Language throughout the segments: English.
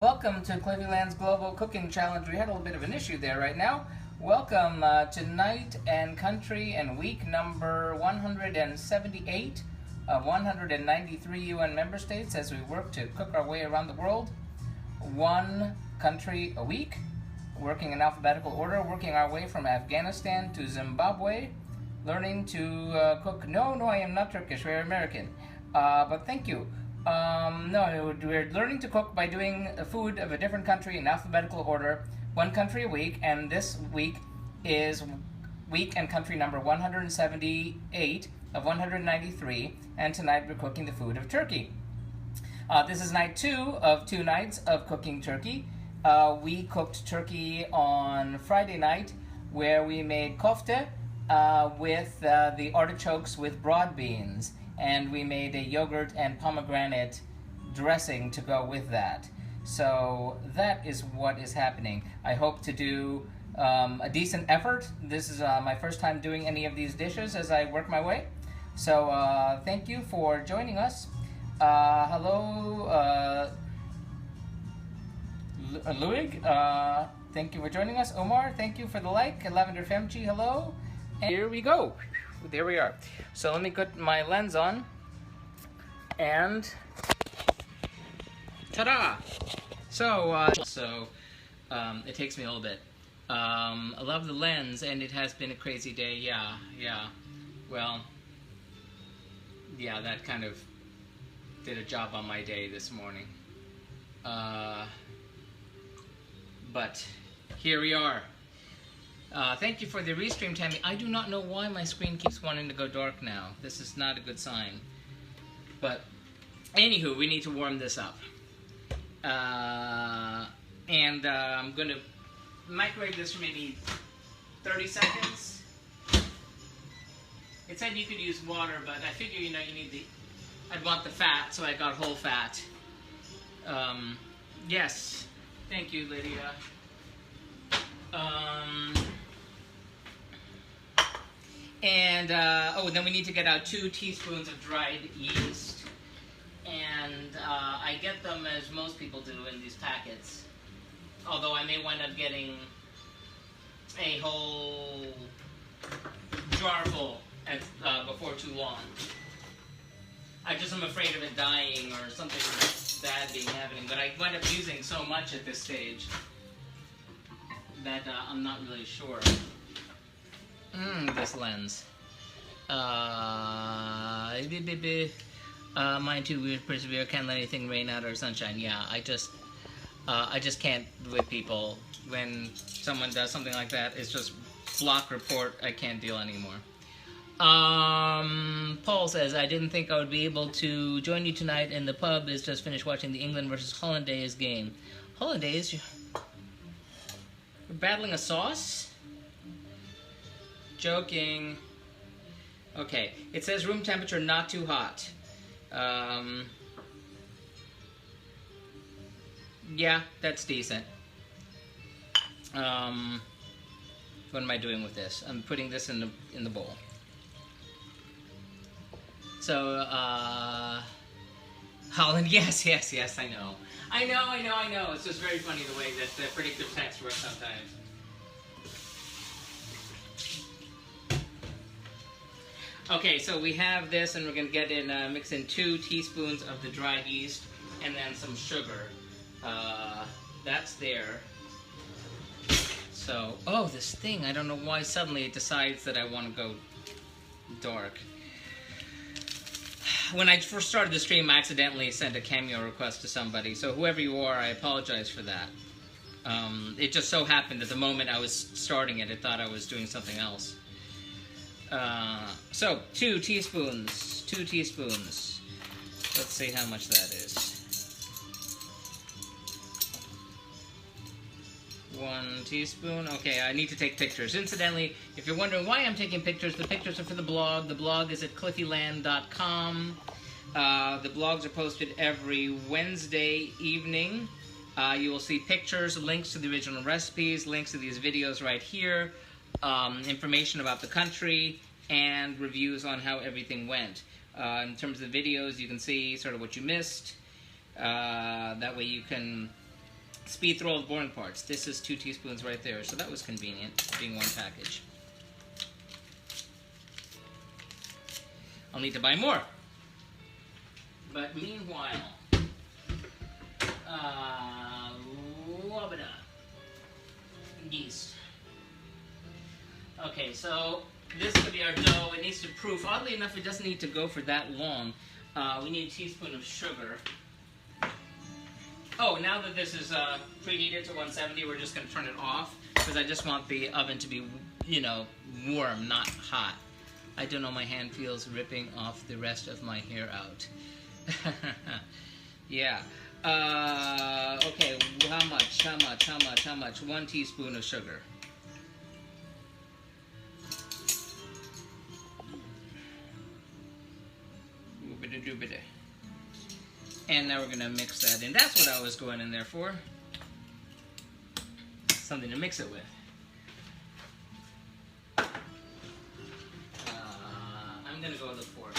Welcome to Cliffyland's Global Cooking Challenge. We had a little bit of an issue there right now. Welcome to night and country and week number 178 of 193 UN member states as we work to cook our way around the world. One country a week, working in alphabetical order, working our way from Afghanistan to Zimbabwe, learning to cook. No, I am not Turkish, we're American. But thank you. No, we're learning to cook by doing food of a different country in alphabetical order, one country a week, and this week is week and country number 178 of 193, and tonight we're cooking the food of Turkey. This is night 2 of 2 nights of cooking turkey. We cooked turkey on Friday night, where we made kofte with the artichokes with broad beans. And we made a yogurt and pomegranate dressing to go with that. So that is what is happening. I hope to do a decent effort. This is my first time doing any of these dishes as I work my way. So thank you for joining us. Hello, Luig. Thank you for joining us. Omar, thank you for the like. Lavender Femchi, hello. And here we go. There we are. So let me put my lens on, and ta-da! So it takes me a little bit. I love the lens, and it has been a crazy day. Yeah. Well, yeah, that kind of did a job on my day this morning. But here we are. Thank you for the restream, Tammy. I do not know why my screen keeps wanting to go dark now. This is not a good sign. But, anywho, we need to warm this up. I'm going to microwave this for maybe 30 seconds. It said you could use water, but I figure, you need I'd want the fat, so I got whole fat. Yes. Thank you, Lydia. Then we need to get out 2 teaspoons of dried yeast. And I get them as most people do in these packets. Although I may wind up getting a whole jar full before too long. I just am afraid of it dying or something bad being happening. But I wind up using so much at this stage that I'm not really sure. This lens. Mine too, weird, persevere, can't let anything rain out or sunshine. Yeah, I just can't with people. When someone does something like that, it's just block report, I can't deal anymore. Paul says, I didn't think I would be able to join you tonight in the pub. Is just finished watching the England versus Hollandaise game. Hollandaise? You're battling a sauce? Joking. Okay, it says room temperature, not too hot. Yeah, that's decent. What am I doing with this? I'm putting this in the bowl. So, Holland, yes, I know. I know. It's just very funny the way that the predictive text works sometimes. Okay, so we have this, and we're going to get in, mix in 2 teaspoons of the dried yeast, and then some sugar. That's there. So, this thing, I don't know why suddenly it decides that I want to go dark. When I first started the stream, I accidentally sent a cameo request to somebody, so whoever you are, I apologize for that. It just so happened that the moment I was starting it, it thought I was doing something else. So, 2 teaspoons. Let's see how much that is. 1 teaspoon. Okay, I need to take pictures. Incidentally, if you're wondering why I'm taking pictures, the pictures are for the blog. The blog is at cliffyland.com. The blogs are posted every Wednesday evening. You will see pictures, links to the original recipes, links to these videos right here, information about the country, and reviews on how everything went. In terms of the videos, you can see sort of what you missed. That way you can Speed through all the boring parts. This is 2 teaspoons right there, so that was convenient, being one package. I'll need to buy more. But meanwhile, yeast. Okay, so this could be our dough. It needs to proof. Oddly enough, it doesn't need to go for that long. We need a teaspoon of sugar. Oh, now that this is preheated to 170, we're just going to turn it off because I just want the oven to be, you know, warm, not hot. I don't know, my hand feels ripping off the rest of my hair out. Yeah. Okay, how much? 1 teaspoon of sugar. Doobity. And now we're going to mix that in. That's what I was going in there for. Something to mix it with. I'm going to go with a fork.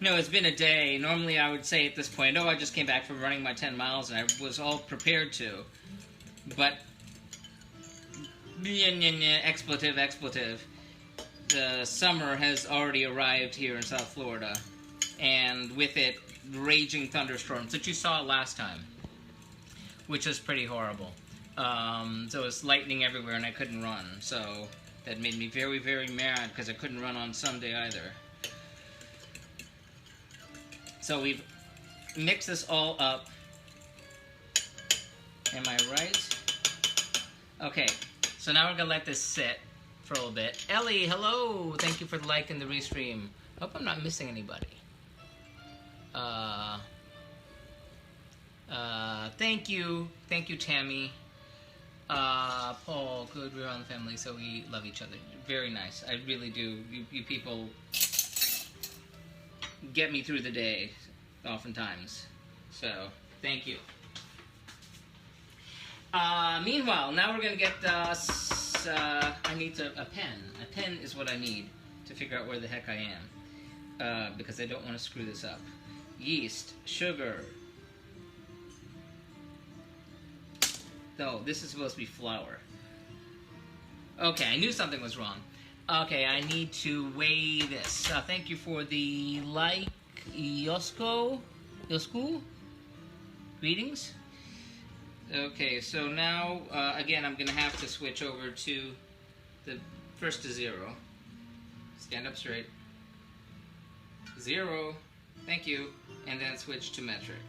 No, it's been a day. Normally I would say at this point, oh, I just came back from running my 10 miles and I was all prepared to. But, expletive. The summer has already arrived here in South Florida, and with it, raging thunderstorms that you saw last time, which was pretty horrible. So it's lightning everywhere, and I couldn't run. So that made me very, very mad because I couldn't run on Sunday either. So we've mixed this all up. Am I right? Okay, so now we're gonna let this sit for a little bit. Ellie, hello! Thank you for the like and the restream. Hope I'm not missing anybody. Thank you, Tammy. Paul, good, we're on the family, so we love each other. Very nice, I really do. You people get me through the day, oftentimes. So, thank you. Meanwhile, now we're gonna get I need a pen. A pen is what I need to figure out where the heck I am. Because I don't want to screw this up. Yeast, sugar. No, this is supposed to be flour. Okay, I knew something was wrong. Okay, I need to weigh this. Thank you for the like, Yosku? Greetings. Okay, so now, again, I'm going to have to switch over to the first to 0. Stand up straight. 0. Thank you. And then switch to metric.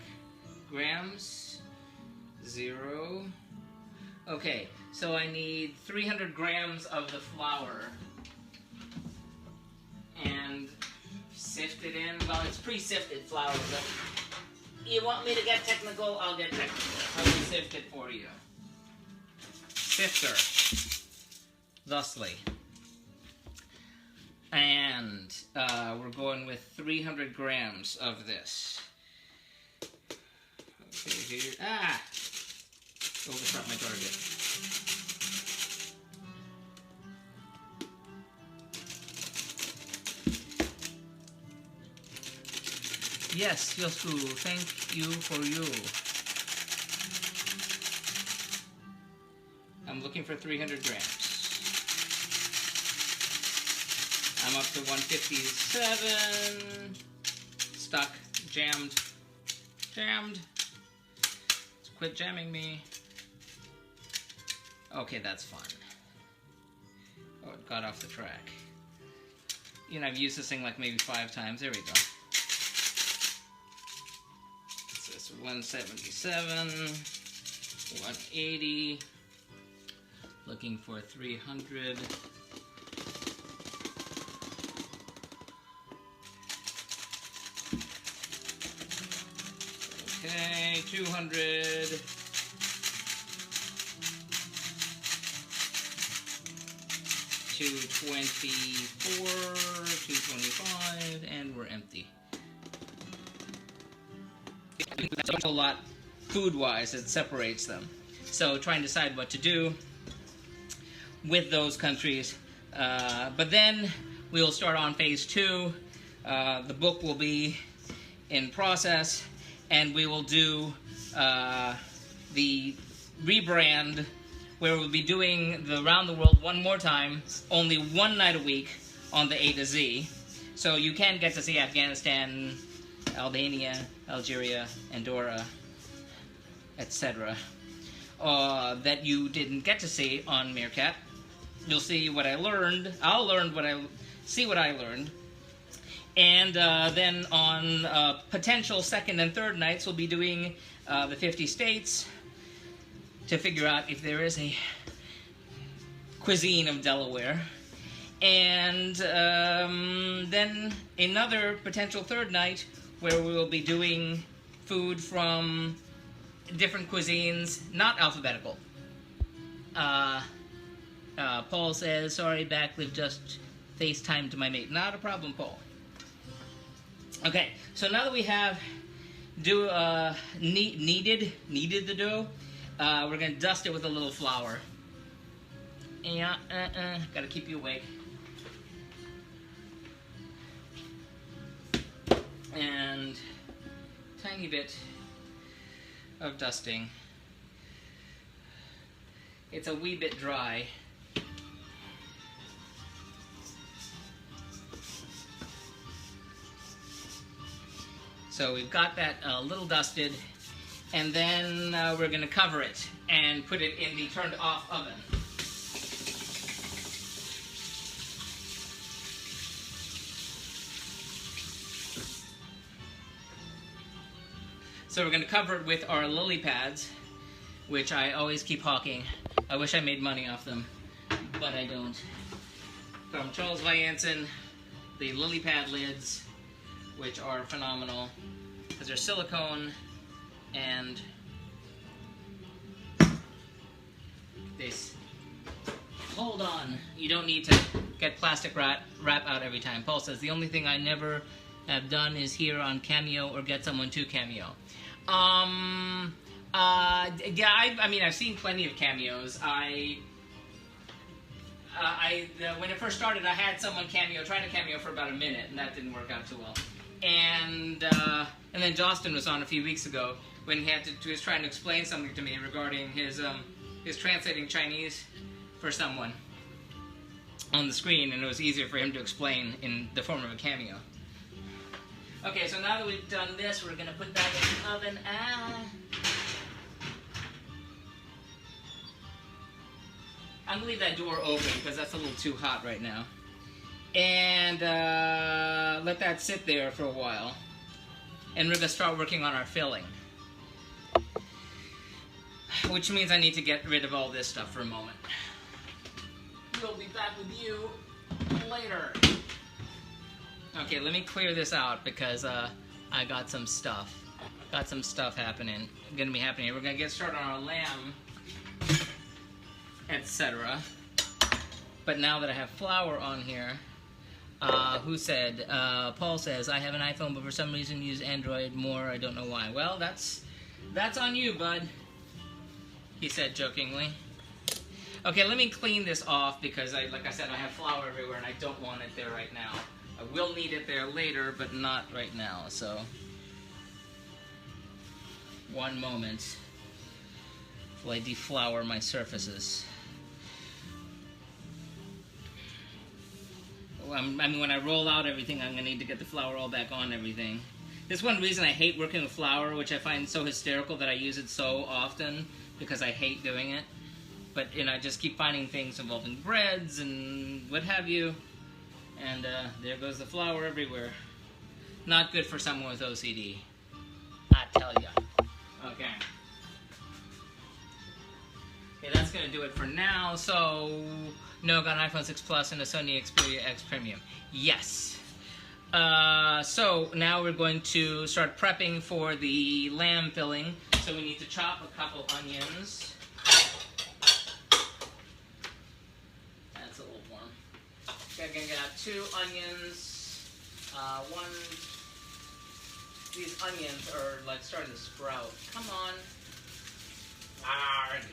Grams. 0. Okay, so I need 300 grams of the flour. And sift it in. Well, it's pre-sifted flour, but you want me to get technical? I'll get technical. I will sift it for you. Sifter. Thusly. And we're going with 300 grams of this. Okay, here. Ah! Overshot my target. Yes, Yosku, thank you for you. I'm looking for 300 grams. I'm up to 157. Stuck. Jammed. Quit jamming me. Okay, that's fun. Oh, it got off the track. You know, I've used this thing like maybe 5 times. There we go. 177, 180, looking for 300. Okay, 200. 224, 225, and we're empty. There's a lot food-wise that separates them. So trying to decide what to do with those countries. But then we'll start on phase 2. The book will be in process, and we will do the rebrand, where we'll be doing the Around the World one more time, only one night a week on the A to Z. So you can get to see Afghanistan, Albania, Algeria, Andorra, etc. That you didn't get to see on Meerkat. You'll see what I learned. See what I learned. And then on potential second and third nights, we'll be doing the 50 states to figure out if there is a cuisine of Delaware. And then another potential third night where we will be doing food from different cuisines, not alphabetical. Paul says, sorry, backlift, just FaceTime to my mate. Not a problem, Paul. Okay, so now that we have kneaded the dough, we're going to dust it with a little flour. Yeah, gotta keep you awake. And tiny bit of dusting. It's a wee bit dry. So we've got that a little dusted, and then we're going to cover it and put it in the turned off oven. So we're going to cover it with our lily pads, which I always keep hawking. I wish I made money off them, but I don't. From Charles Vianson, the lily pad lids, which are phenomenal because they're silicone and this. Hold on, you don't need to get plastic wrap out every time. Paul says the only thing I never have done is here on Cameo or get someone to Cameo. Yeah, I mean, I've seen plenty of cameos. When it first started, I had someone try to cameo for about a minute, and that didn't work out too well. And then Jostin was on a few weeks ago when he was trying to explain something to me regarding his translating Chinese for someone on the screen, and it was easier for him to explain in the form of a cameo. Okay, so now that we've done this, we're gonna put that in the oven. I'm gonna leave that door open because that's a little too hot right now. And let that sit there for a while. And we're gonna start working on our filling. Which means I need to get rid of all this stuff for a moment. We'll be back with you later. Okay, let me clear this out because I got some stuff. Got some stuff happening. Gonna be happening. We're gonna get started on our lamb, etc. But now that I have flour on here, who said? Paul says I have an iPhone, but for some reason use Android more. I don't know why. Well, that's on you, bud. He said jokingly. Okay, let me clean this off because, like I said, I have flour everywhere and I don't want it there right now. I will need it there later, but not right now, so one moment while I deflour my surfaces. I mean, when I roll out everything, I'm going to need to get the flour all back on everything. This is one reason I hate working with flour, which I find so hysterical that I use it so often, because I hate doing it. But, I just keep finding things involving breads and what have you. And there goes the flour everywhere. Not good for someone with OCD. I tell ya. Okay. Okay, that's going to do it for now. So, no, got an iPhone 6 Plus and a Sony Xperia X Premium. Yes. So, now we're going to start prepping for the lamb filling. So we need to chop a couple onions. That's a little warm. Okay, I'm going to get 2 onions. These onions are like starting to sprout. Come on. Arrgh.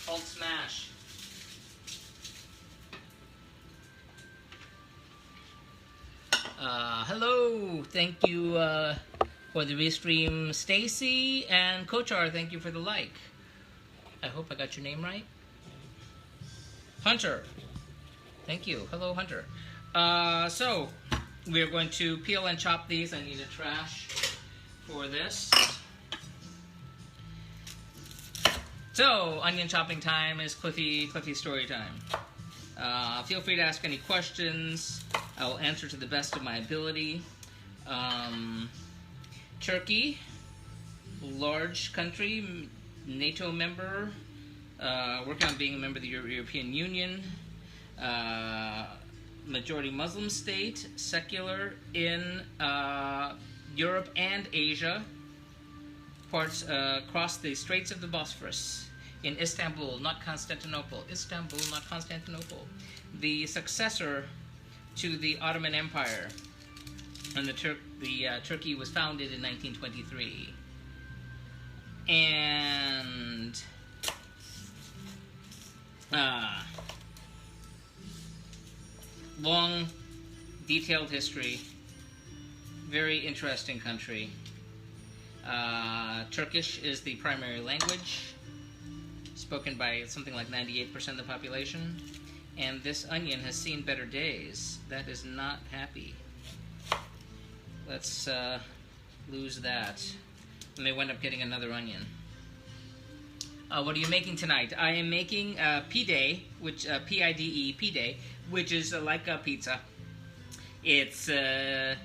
Hold smash. Hello. Thank you For the restream, Stacy and Kochar, thank you for the like. I hope I got your name right. Hunter, thank you. Hello, Hunter. So, we're going to peel and chop these. I need a trash for this. So, onion chopping time is Cliffy story time. Feel free to ask any questions. I will answer to the best of my ability. Turkey, large country, NATO member, working on being a member of the European Union, majority Muslim state, secular in Europe and Asia, parts across the Straits of the Bosphorus, in Istanbul, not Constantinople. Istanbul, not Constantinople. The successor to the Ottoman Empire. And Turkey was founded in 1923. And long, detailed history. Very interesting country. Turkish is the primary language, spoken by something like 98% of the population. And this onion has seen better days. That is not happy. Let's lose that. I may wind up getting another onion. What are you making tonight? I am making Pide, which P-I-D-E, Pide, which is like a pizza. It's a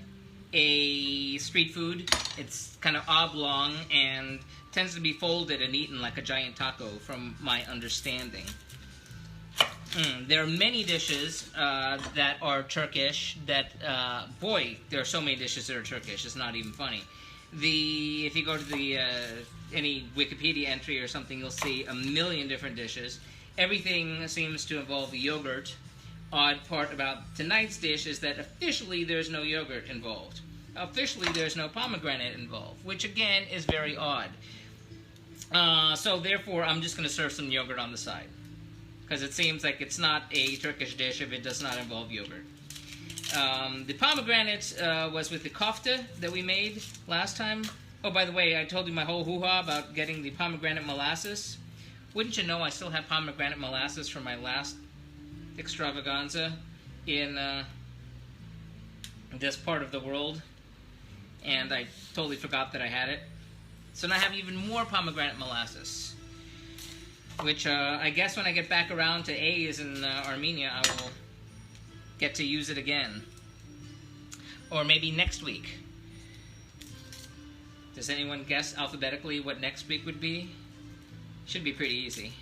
street food. It's kind of oblong and tends to be folded and eaten like a giant taco, from my understanding. There are many dishes that are Turkish that, boy, there are so many dishes that are Turkish, it's not even funny. If you go to the any Wikipedia entry or something, you'll see a million different dishes. Everything seems to involve yogurt. Odd part about tonight's dish is that officially there's no yogurt involved. Officially there's no pomegranate involved, which again is very odd. So therefore I'm just going to serve some yogurt on the side, because it seems like it's not a Turkish dish if it does not involve yogurt. The pomegranate was with the kofta that we made last time. Oh, by the way, I told you my whole hoo-ha about getting the pomegranate molasses. Wouldn't you know I still have pomegranate molasses from my last extravaganza in this part of the world. And I totally forgot that I had it. So now I have even more pomegranate molasses, which I guess when I get back around to A's in Armenia, I will get to use it again. Or maybe next week. Does anyone guess alphabetically what next week would be? Should be pretty easy.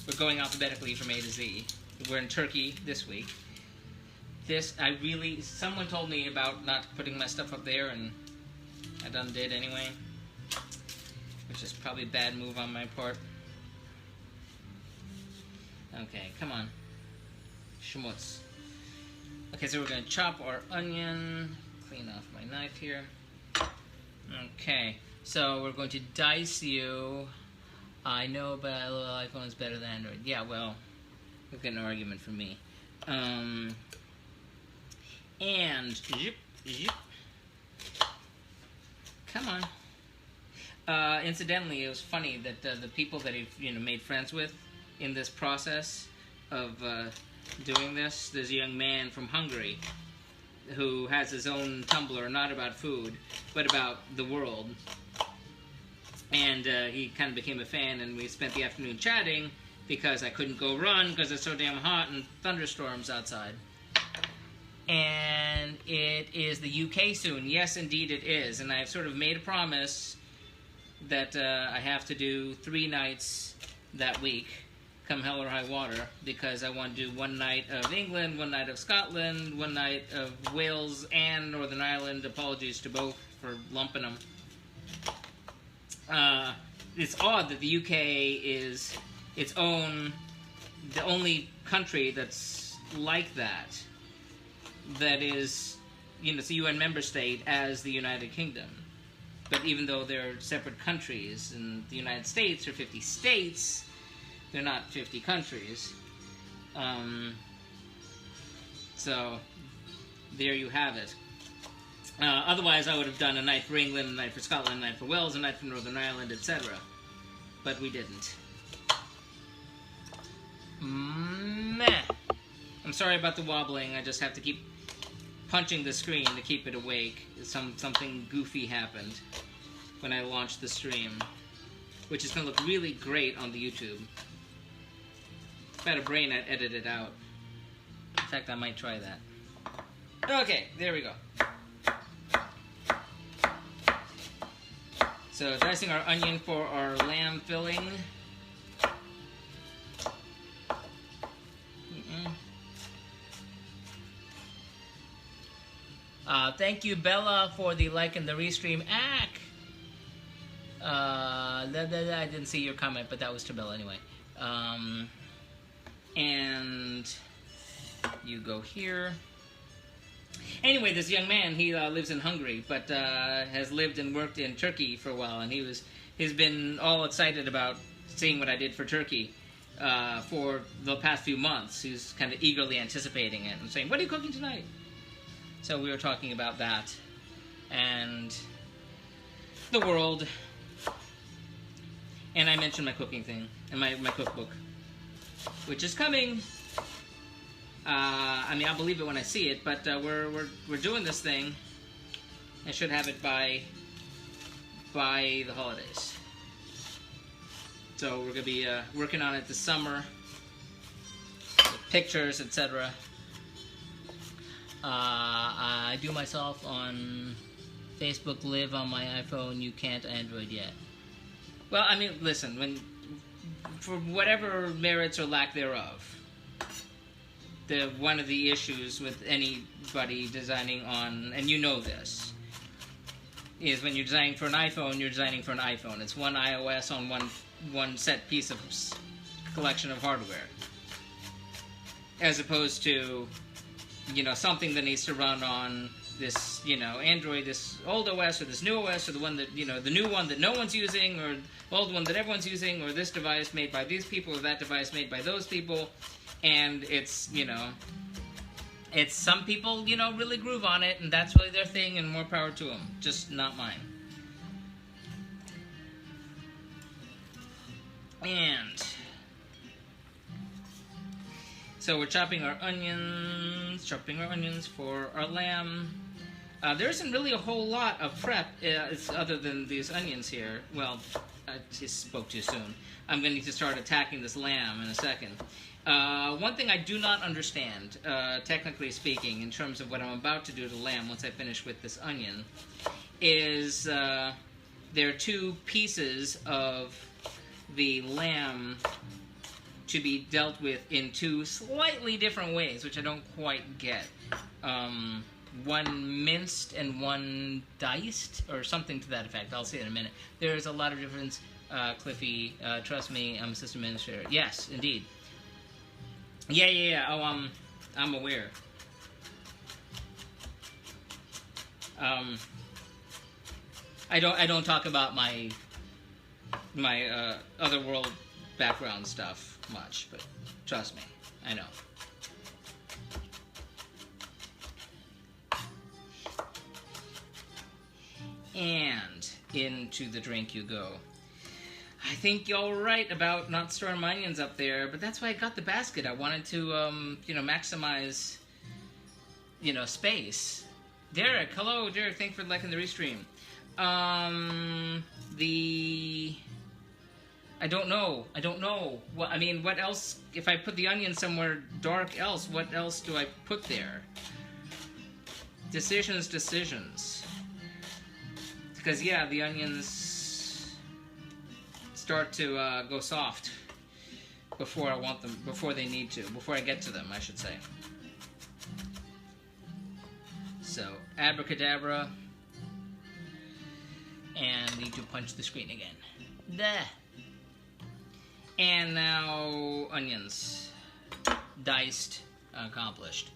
We're going alphabetically from A to Z. We're in Turkey this week. Someone told me about not putting my stuff up there, and I done did anyway. Which is probably a bad move on my part. Okay, come on. Schmutz. Okay, so we're going to chop our onion. Clean off my knife here. Okay, so we're going to dice you. I know, but iPhone is better than Android. Yeah, well, you'll get an argument from me. And zip. Come on. Incidentally, it was funny that the people that he made friends with in this process of doing this, there's a young man from Hungary who has his own Tumblr, not about food, but about the world. And he kind of became a fan, and we spent the afternoon chatting because I couldn't go run because it's so damn hot and thunderstorms outside. And it is the UK soon. Yes, indeed it is. And I've sort of made a promise that I have to do 3 nights that week, come hell or high water, because I want to do 1 night of England, 1 night of Scotland, 1 night of Wales and Northern Ireland. Apologies to both for lumping them. It's odd that the UK is the only country that's like that. That is, it's a UN member state as the United Kingdom. But even though they're separate countries, and the United States are 50 states, they're not 50 countries. So, there you have it. Otherwise, I would have done a night for England, a night for Scotland, a night for Wales, a night for Northern Ireland, etc. But we didn't. Meh. I'm sorry about the wobbling. I just have to keep punching the screen to keep it awake. Something goofy happened when I launched the stream, which is going to look really great on the YouTube. If I had a brain, I'd edit it out. In fact, I might try that. Okay, there we go. So, dicing our onion for our lamb filling. Thank you, Bella, for the like and the restream. I didn't see your comment, but that was to Bella anyway. And you go here. Anyway, this young man, he lives in Hungary, but has lived and worked in Turkey for a while, and he's been all excited about seeing what I did for Turkey for the past few months. He's kind of eagerly anticipating it and saying, "What are you cooking tonight?" So we were talking about that and the world, and I mentioned my cooking thing and my cookbook, which is coming. I mean, I'll believe it when I see it, but we're doing this thing. I should have it by the holidays. So we're gonna be working on it this summer, with pictures, etc. I do myself on Facebook Live on my iPhone. You can't Android yet. Well, I mean, listen, for whatever merits or lack thereof, one of the issues with anybody designing on, and you know this, is when you're designing for an iPhone, you're designing for an iPhone. It's one iOS on one set piece of collection of hardware, as opposed to, something that needs to run on this, Android, this old OS, or this new OS, or the one that, the new one that no one's using, or the old one that everyone's using, or this device made by these people, or that device made by those people. And it's, it's some people, really groove on it, and that's really their thing, and more power to them. Just not mine. And so we're chopping our onions for our lamb. There isn't really a whole lot of prep other than these onions here. Well, I just spoke too soon. I'm going to need to start attacking this lamb in a second. One thing I do not understand, technically speaking, in terms of what I'm about to do to the lamb once I finish with this onion, is there are two pieces of the lamb to be dealt with in two slightly different ways, which I don't quite get. One minced and one diced, or something to that effect. I'll see it in a minute. There's a lot of difference, Cliffy. Trust me, I'm a system administrator. Yes, indeed. Yeah. Oh, I'm aware. I don't talk about my other world background stuff much, but trust me, I know. And into the drink you go. I think you're right about not storing my onions up there, but that's why I got the basket. I wanted to, maximize, space. Derek, hello, Derek. Thanks for liking the restream. I don't know. What else? If I put the onion somewhere dark else, what else do I put there? Decisions. Because, yeah, the onions start to go soft before I want them, before they need to, before I get to them, I should say. So, abracadabra, and need to punch the screen again. There. And now, onions, diced, accomplished.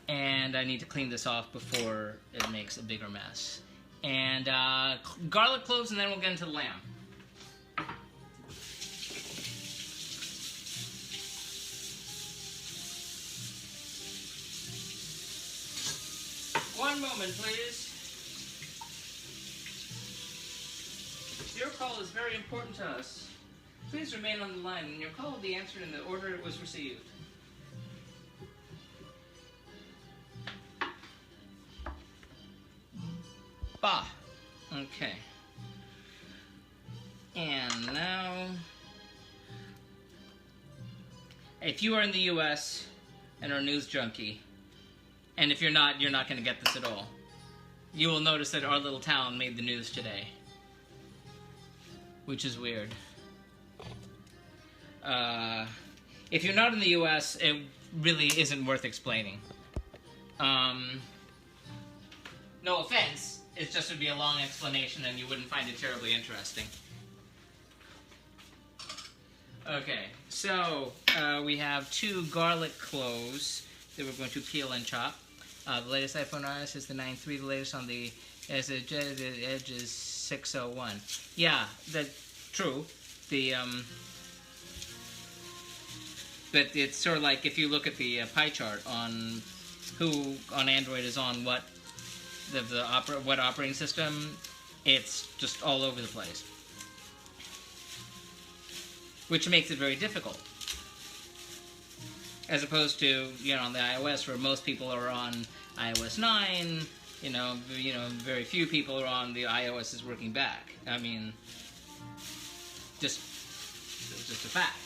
And I need to clean this off before it makes a bigger mess. And garlic cloves, and then we'll get into the lamb. One moment, please. your call is very important to us. Please remain on the line, and your call will be answered in the order it was received. Bah. Okay. And now, if you are in the U.S. and are a news junkie, and if you're not going to get this at all, you will notice that our little town made the news today, which is weird. If you're not in the U.S., it really isn't worth explaining. No offense, it just would be a long explanation and you wouldn't find it terribly interesting. Okay, so we have 2 garlic cloves that we're going to peel and chop. The latest iPhone OS is the 9.3. The latest on the Edge is 601. Yeah, that's true. But it's sort of like if you look at the pie chart on who on Android is on what what operating system, it's just all over the place, which makes it very difficult. As opposed to, on the iOS, where most people are on iOS 9, very few people are on the iOS is working back. I mean, it's just a fact.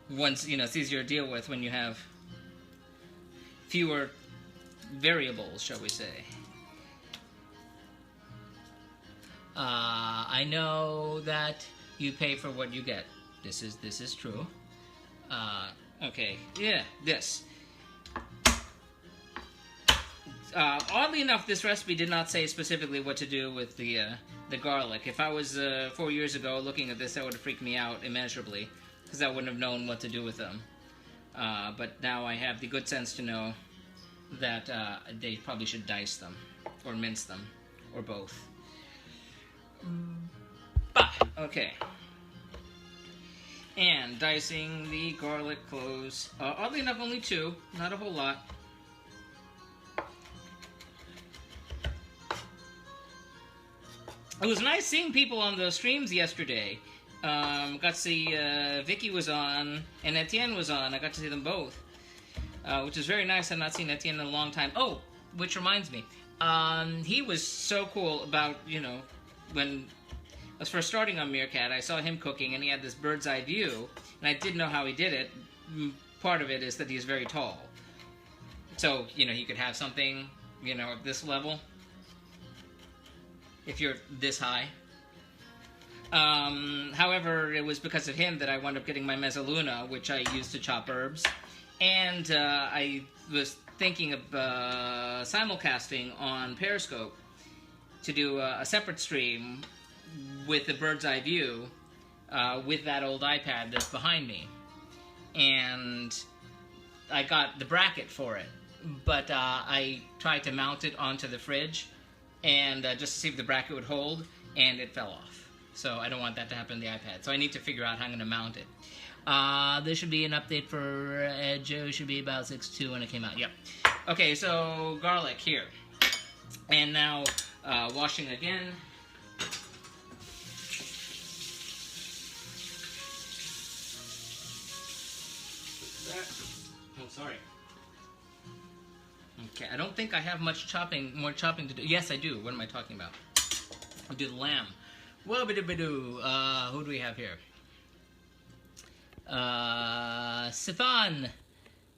Once, it's easier to deal with when you have fewer variables, shall we say. I know that you pay for what you get. This is true. Okay, yeah, this. Oddly enough, this recipe did not say specifically what to do with the garlic. If I was 4 years ago looking at this, that would have freaked me out immeasurably, because I wouldn't have known what to do with them. But now I have the good sense to know that they probably should dice them, or mince them, or both. Okay. And dicing the garlic cloves. Oddly enough, only 2, not a whole lot. It was nice seeing people on the streams yesterday. Got to see Vicky was on, and Etienne was on. I got to see them both, which is very nice. I've not seen Etienne in a long time. Oh, which reminds me, he was so cool about, when I was first starting on Meerkat, I saw him cooking, and he had this bird's eye view, and I didn't know how he did it. Part of it is that he's very tall. So, he could have something, at this level, if you're this high. However, it was because of him that I wound up getting my mezzaluna, which I used to chop herbs. And I was thinking of simulcasting on Periscope to do a separate stream with the bird's eye view with that old iPad that's behind me. And I got the bracket for it, but I tried to mount it onto the fridge and just to see if the bracket would hold, and it fell off. So I don't want that to happen on the iPad. So I need to figure out how I'm going to mount it. There should be an update for Edge. It should be about 6.2 when it came out. Yep. Okay, so garlic here. And now washing again. Oh, sorry. Okay, I don't think I have much more chopping to do. Yes, I do. What am I talking about? I'll do the lamb. Whoa-ba-doo-ba-doo. Who do we have here? Sifan.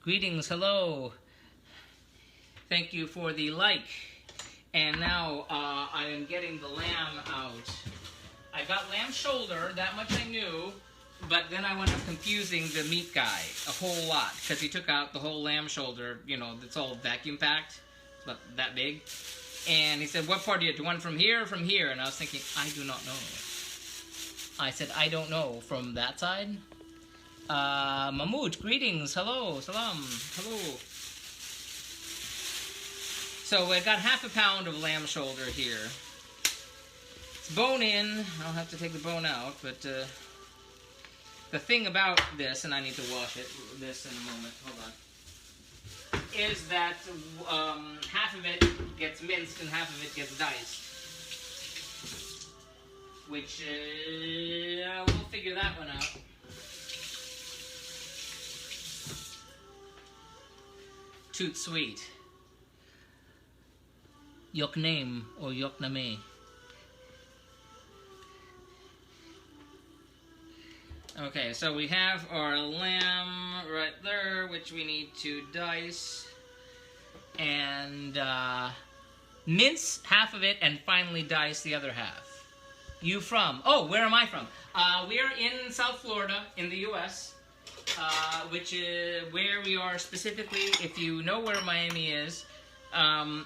Greetings, hello. Thank you for the like. And now I am getting the lamb out. I got lamb shoulder, that much I knew, but then I wound up confusing the meat guy a whole lot, because he took out the whole lamb shoulder, it's all vacuum packed, but that big. And he said, what part do you do? One from here or from here? And I was thinking, I do not know. I said, I don't know. From that side? Mahmoud, greetings. Hello. Salam. Hello. So I got half a pound of lamb shoulder here. It's bone in. I'll have to take the bone out. But the thing about this, and I need to wash this in a moment. Hold on. is that half of it gets minced and half of it gets diced. Which, we'll figure that one out. Toot sweet. Yok name or yok name. Okay, so we have our lamb right there, which we need to dice and mince half of it and finally dice the other half. You from? Oh, where am I from? We're in South Florida in the U.S., which is where we are specifically. If you know where Miami is,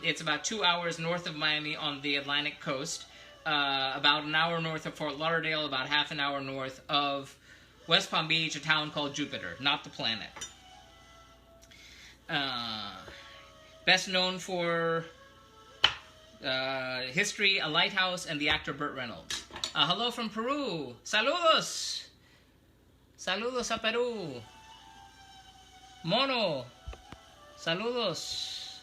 it's about 2 hours north of Miami on the Atlantic coast, about an hour north of Fort Lauderdale, about half an hour north of West Palm Beach, a town called Jupiter, not the planet. Best known for history, a lighthouse, and the actor Burt Reynolds. Hello from Peru. Saludos. Saludos a Peru. Mono. Saludos.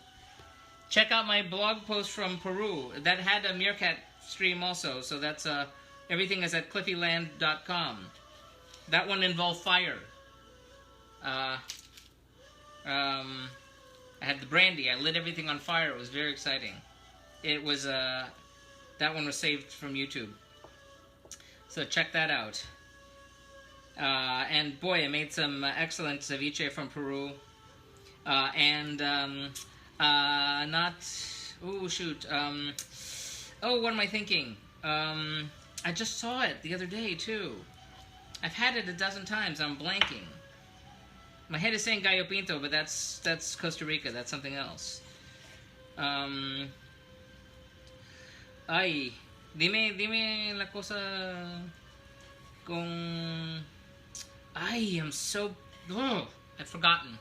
Check out my blog post from Peru. That had a meerkat stream also, so that's everything is at cliffyland.com. That one involved fire. I had the brandy. I lit everything on fire. It was very exciting. It was, that one was saved from YouTube. So check that out. And boy, I made some excellent ceviche from Peru. Oh, shoot. Oh, what am I thinking? I just saw it the other day, too. I've had it a dozen times. I'm blanking. My head is saying Gallo Pinto, but that's Costa Rica. That's something else. Ay, dime la cosa con... Ay, I'm so... Oh, I've forgotten.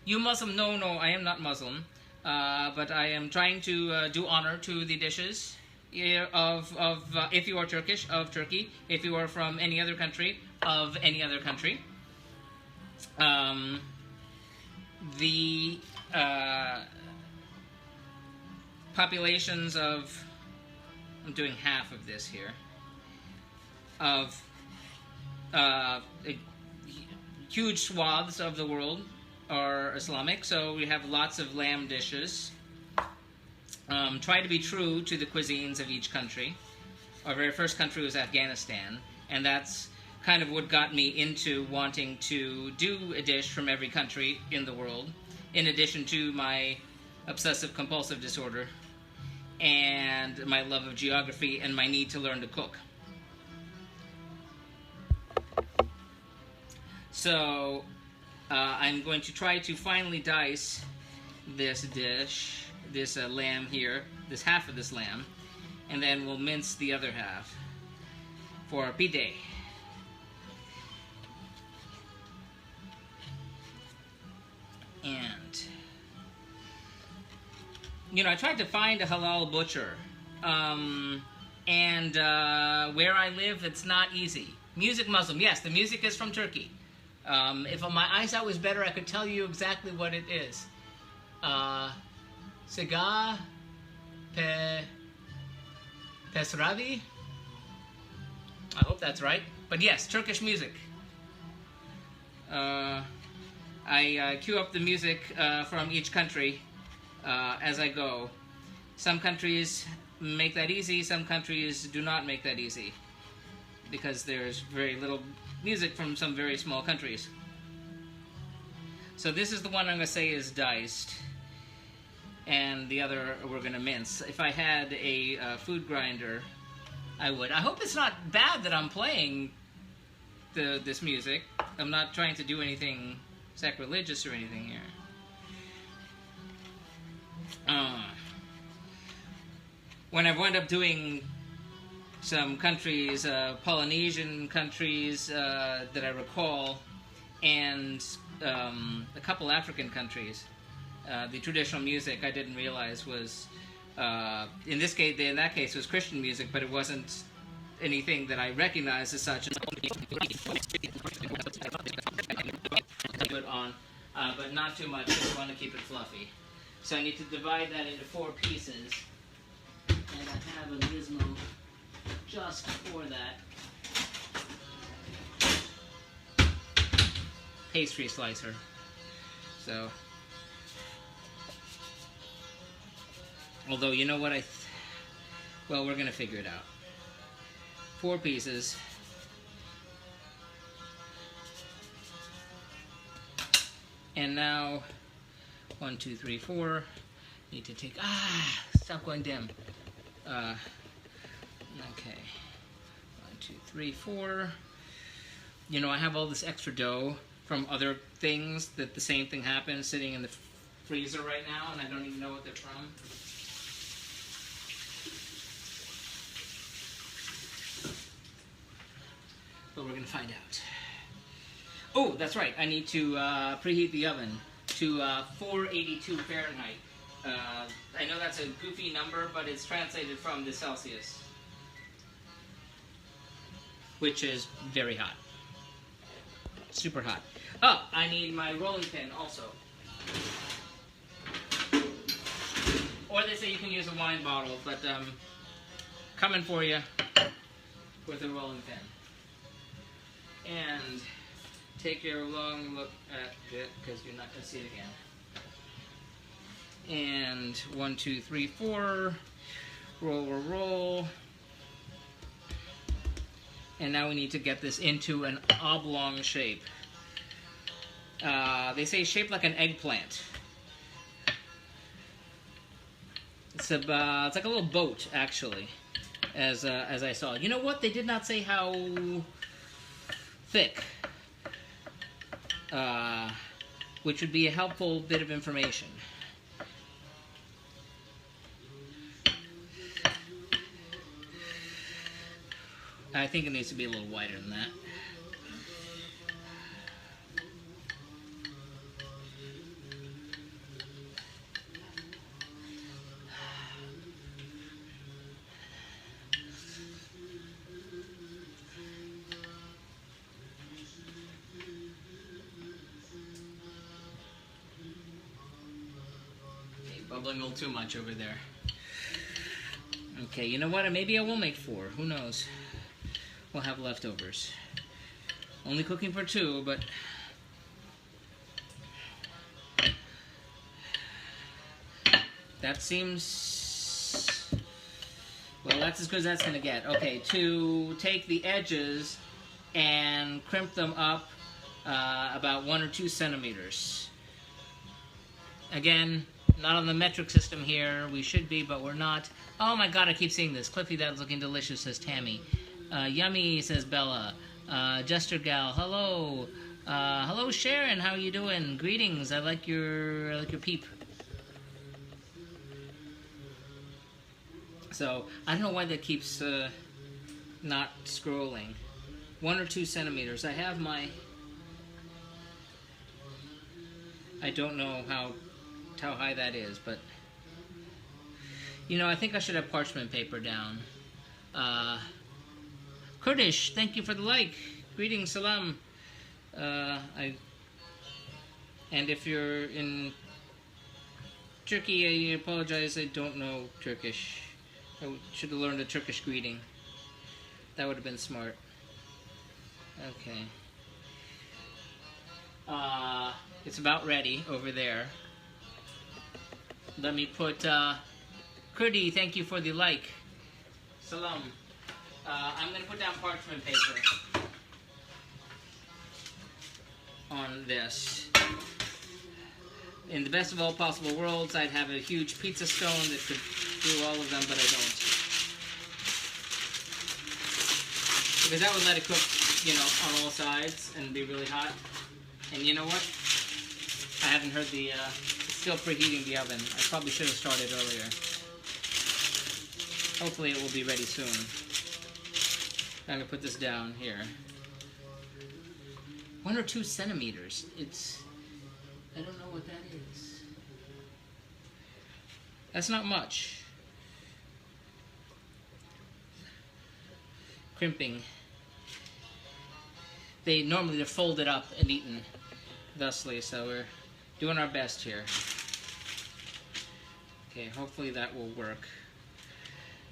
You Muslim? No, I am not Muslim. But I am trying to do honor to the dishes of if you are Turkish, of Turkey. If you are from any other country, of any other country. The populations of... I'm doing half of this here. Of huge swaths of the world are Islamic, so we have lots of lamb dishes. Try to be true to the cuisines of each country. Our very first country was Afghanistan, and that's kind of what got me into wanting to do a dish from every country in the world, in addition to my obsessive-compulsive disorder and my love of geography and my need to learn to cook. So I'm going to try to finally dice this dish, this lamb here, this half of this lamb, and then we'll mince the other half for Pide. And, you know, I tried to find a halal butcher, and where I live, it's not easy. Music Muslim, yes, the music is from Turkey. If my eyesight was better, I could tell you exactly what it is. Siga Pesravi? I hope that's right. But yes, Turkish music. I queue up the music from each country as I go. Some countries make that easy, some countries do not make that easy, because there's very little music from some very small countries. So this is the one I'm going to say is diced, and the other we're going to mince. If I had a food grinder, I would. I hope it's not bad that I'm playing this music. I'm not trying to do anything sacrilegious or anything here. When I wound up doing some countries, Polynesian countries that I recall, and a couple African countries, the traditional music I didn't realize was, in that case, was Christian music, but it wasn't anything that I recognized as such. Put on but not too much because we want to keep it fluffy. So I need to divide that into 4 pieces, and I have a gizmo just for that. Pastry slicer. So, although you know what well, we're gonna figure it out. 4 pieces. And now 1, 2, 3, 4. Need to take stop going dim. Okay. 1, 2, 3, 4. You know, I have all this extra dough from other things that the same thing happened sitting in the freezer right now, and I don't even know what they're from. But we're gonna find out. Oh, that's right. I need to preheat the oven to 482 Fahrenheit. I know that's a goofy number, but it's translated from the Celsius, which is very hot. Super hot. Oh, I need my rolling pin also. Or they say you can use a wine bottle, but coming for you with a rolling pin. And take your long look at it because you're not going to see it again. And 1, 2, 3, 4. Roll, roll, roll. And now we need to get this into an oblong shape. They say shaped like an eggplant. It's like a little boat, actually, as I saw. You know what? They did not say how thick, which would be a helpful bit of information. I think it needs to be a little wider than that. Bubbling a little too much over there. Okay, you know what? Maybe I will make 4. Who knows? We'll have leftovers. Only cooking for 2, but that seems, well, that's as good as that's gonna get. Okay, to take the edges and crimp them up about 1 or 2 centimeters. Again, not on the metric system here. We should be, but we're not. Oh my god, I keep seeing this. Cliffy, that's looking delicious, says Tammy. Yummy, says Bella. Jester Gal, hello. Hello, Sharon, how you doing? Greetings, I like your peep. So, I don't know why that keeps not scrolling. 1 or 2 centimeters. I have my... I don't know how high that is, but... You know, I think I should have parchment paper down. Kurdish, thank you for the like. Greetings, salam. And if you're in Turkey, I apologize, I don't know Turkish. I should have learned a Turkish greeting. That would have been smart. Okay. It's about ready over there. Let me put, Kurdi, thank you for the like. Salam. I'm going to put down parchment paper on this. In the best of all possible worlds, I'd have a huge pizza stone that could do all of them, but I don't. Because that would let it cook, you know, on all sides and be really hot. And you know what? I haven't heard the, it's still preheating the oven. I probably should have started earlier. Hopefully it will be ready soon. I'm going to put this down here. 1 or 2 centimeters. It's... I don't know what that is. That's not much. Crimping. They're folded up and eaten thusly, so we're Doing our best here. Okay, hopefully that will work.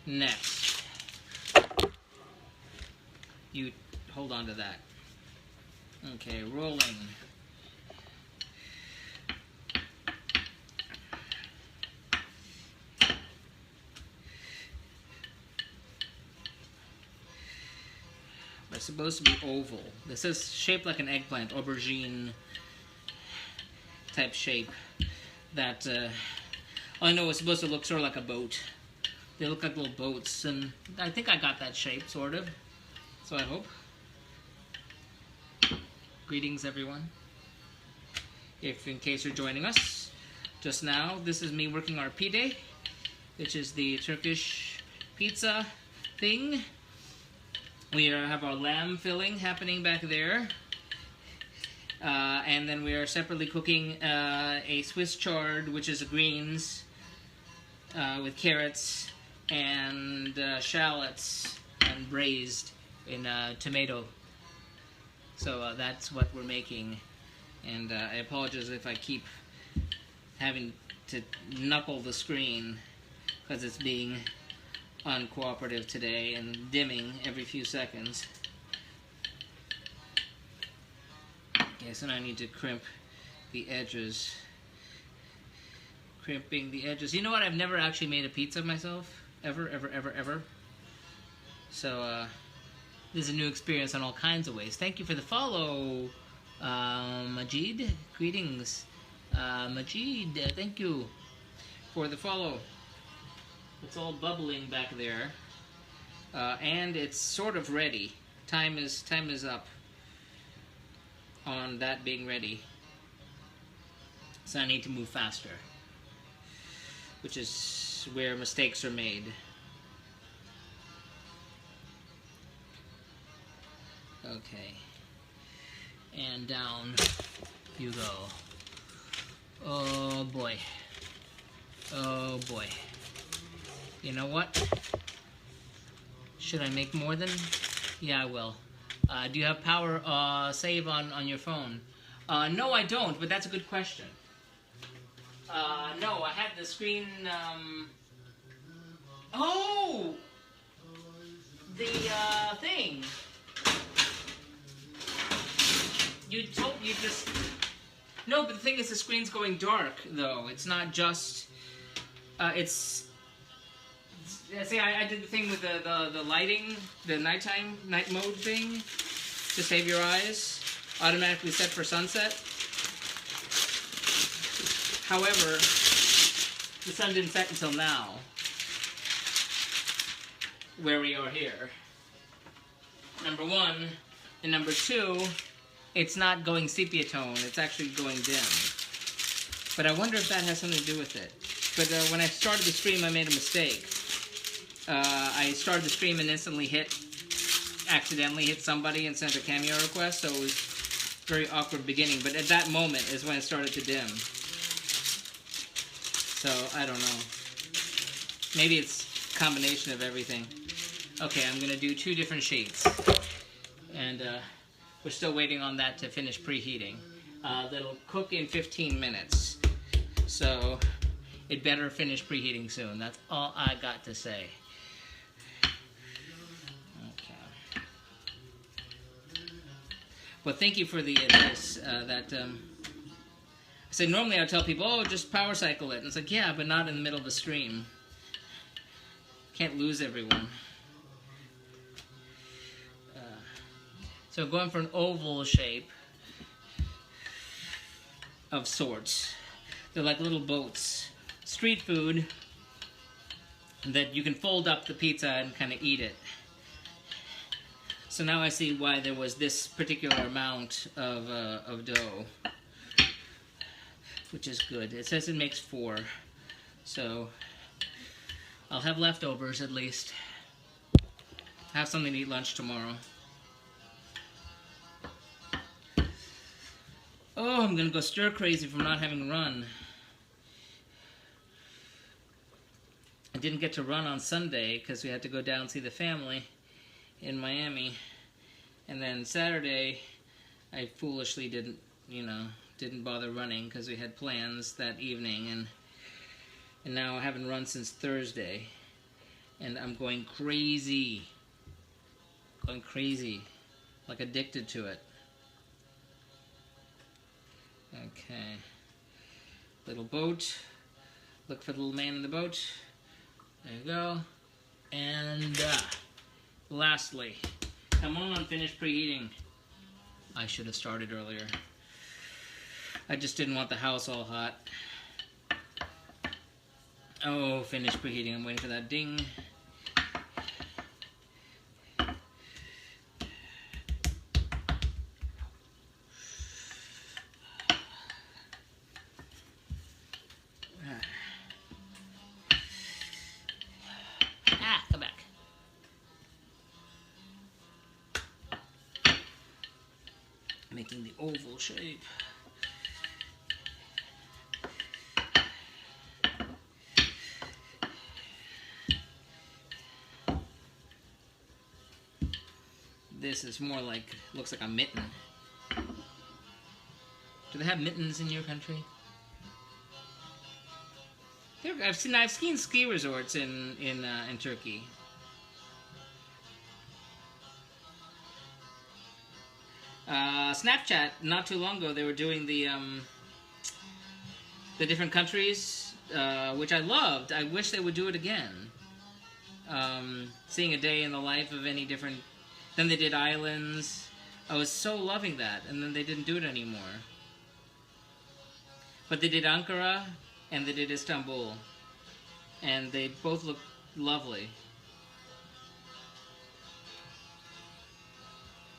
Next, you hold on to that. Okay, rolling. It's supposed to be oval. This is shaped like an eggplant, aubergine type shape. That I know it's supposed to look sort of like a boat. They look like little boats, and I think I got that shape, sort of. So I hope. Greetings, everyone. If in case you're joining us just now, this is me working our Pide, which is the Turkish pizza thing. We have our lamb filling happening back there. And then we are separately cooking a Swiss chard, which is greens, with carrots and shallots and braised in tomato. So that's what we're making. And I apologize if I keep having to knuckle the screen because it's being uncooperative today and dimming every few seconds. Okay, so now I need to crimp the edges. Crimping the edges. You know what? I've never actually made a pizza myself. Ever, ever, ever, ever. So, this is a new experience on all kinds of ways. Thank you for the follow, Majid. Greetings. Majid, thank you for the follow. It's all bubbling back there. And it's sort of ready. Time is up on that being ready. So I need to move faster, which is where mistakes are made. Okay. And down you go. Oh boy. Oh boy. You know what? Should I make more than? Yeah, I will. Do you have power save on your phone? No, I don't, but that's a good question. No, I had the screen, Oh! The, thing. You just... No, but the thing is the screen's going dark, though. It's not just... it's... See, I did the thing with the lighting, the night mode thing, to save your eyes. Automatically set for sunset. However, the sun didn't set until now, where we are here. Number one, and number two, it's not going sepia tone, it's actually going dim. But I wonder if that has something to do with it. But when I started the stream, I made a mistake. I started the stream and instantly accidentally hit somebody and sent a cameo request, so it was a very awkward beginning. But at that moment is when it started to dim. So, I don't know. Maybe it's a combination of everything. Okay, I'm going to do 2 different sheets. And we're still waiting on that to finish preheating. That'll cook in 15 minutes. So, it better finish preheating soon. That's all I got to say. Okay. Well, thank you for the advice I said normally I'd tell people, oh, just power cycle it. And it's like, yeah, but not in the middle of the stream. Can't lose everyone. So going for an oval shape of sorts. They're like little boats. Street food that you can fold up the pizza and kind of eat it. So now I see why there was this particular amount of dough, which is good. It says it makes 4, so I'll have leftovers at least. Have something to eat lunch tomorrow. Oh, I'm gonna go stir crazy from not having run. I didn't get to run on Sunday because we had to go down and see the family in Miami. And then Saturday, I foolishly didn't, didn't bother running because we had plans that evening, and now I haven't run since Thursday, and I'm going crazy, like addicted to it. Okay, little boat, look for the little man in the boat, there you go, and lastly, come on, finish preheating. I should have started earlier. I just didn't want the house all hot. Oh, finish preheating. I'm waiting for that ding. Come back. Making the oval shape. This is more like, looks like a mitten. Do they have mittens in your country? I've seen ski resorts in Turkey. Snapchat, not too long ago, they were doing the different countries, which I loved. I wish they would do it again. Seeing a day in the life of any different. Then they did islands. I was so loving that, and then they didn't do it anymore. But they did Ankara, and they did Istanbul, and they both look lovely.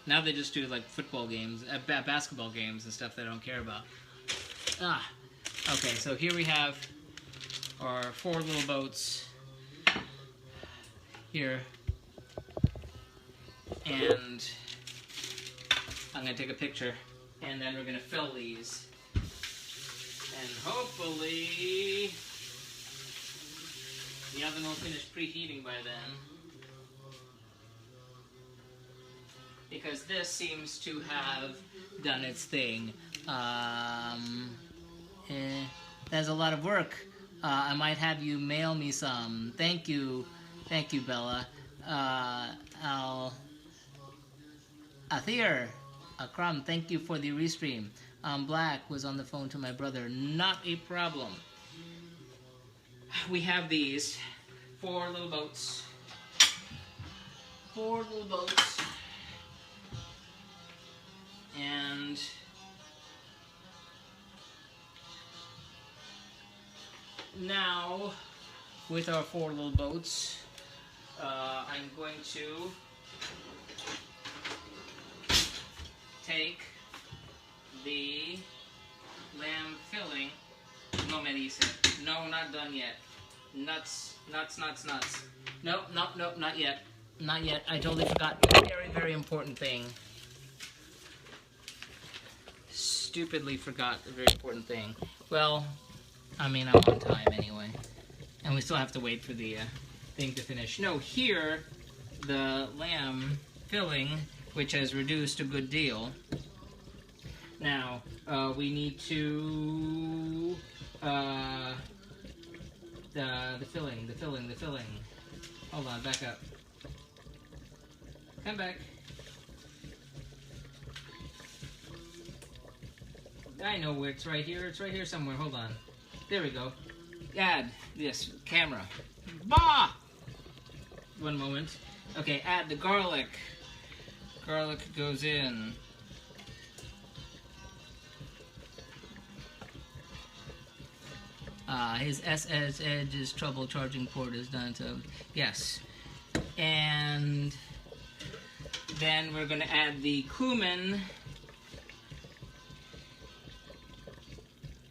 Now they just do like football games, basketball games and stuff that I don't care about. Okay, so here we have our 4 little boats here. And I'm going to take a picture, and then we're going to fill these. And hopefully the oven will finish preheating by then. Because this seems to have done its thing. That's a lot of work. I might have you mail me some. Thank you, Bella. Athir, Akram, thank you for the restream. Black was on the phone to my brother. Not a problem. We have these 4 little boats. 4 little boats. And now, with our 4 little boats, I'm going to take the lamb filling. No me dice. No, not done yet. Nuts. Nope, not yet. Not yet. I totally forgot a very, very important thing. Stupidly forgot a very important thing. Well, I mean, I'm on time anyway. And we still have to wait for the thing to finish. No, here, the lamb filling, which has reduced a good deal. Now, we need to, the filling. Hold on, back up. Come back. I know where it's right here. It's right here somewhere. Hold on. There we go. Add this camera. Bah! One moment. Okay, add the garlic. Garlic goes in. His SS Edge's trouble charging port is done, so yes. And then we're going to add the cumin.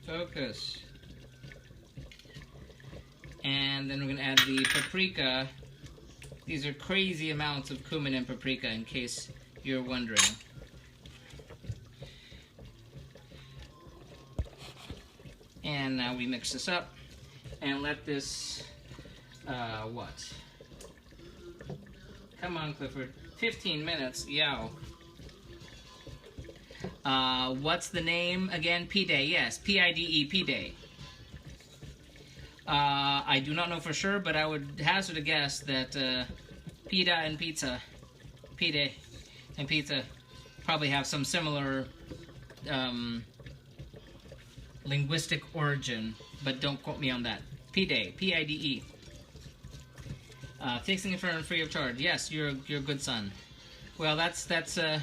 Focus. And then we're going to add the paprika. These are crazy amounts of cumin and paprika, in case you're wondering. And now we mix this up and let this, what? Come on, Clifford. 15 minutes, yow. What's the name again? Pide, yes. P-I-D-E, Pide. I do not know for sure, but I would hazard a guess that Pide and pizza probably have some similar linguistic origin, but don't quote me on that. Pide, P-I-D-E. Fixing it for free of charge. Yes, you're a good son. Well, that's the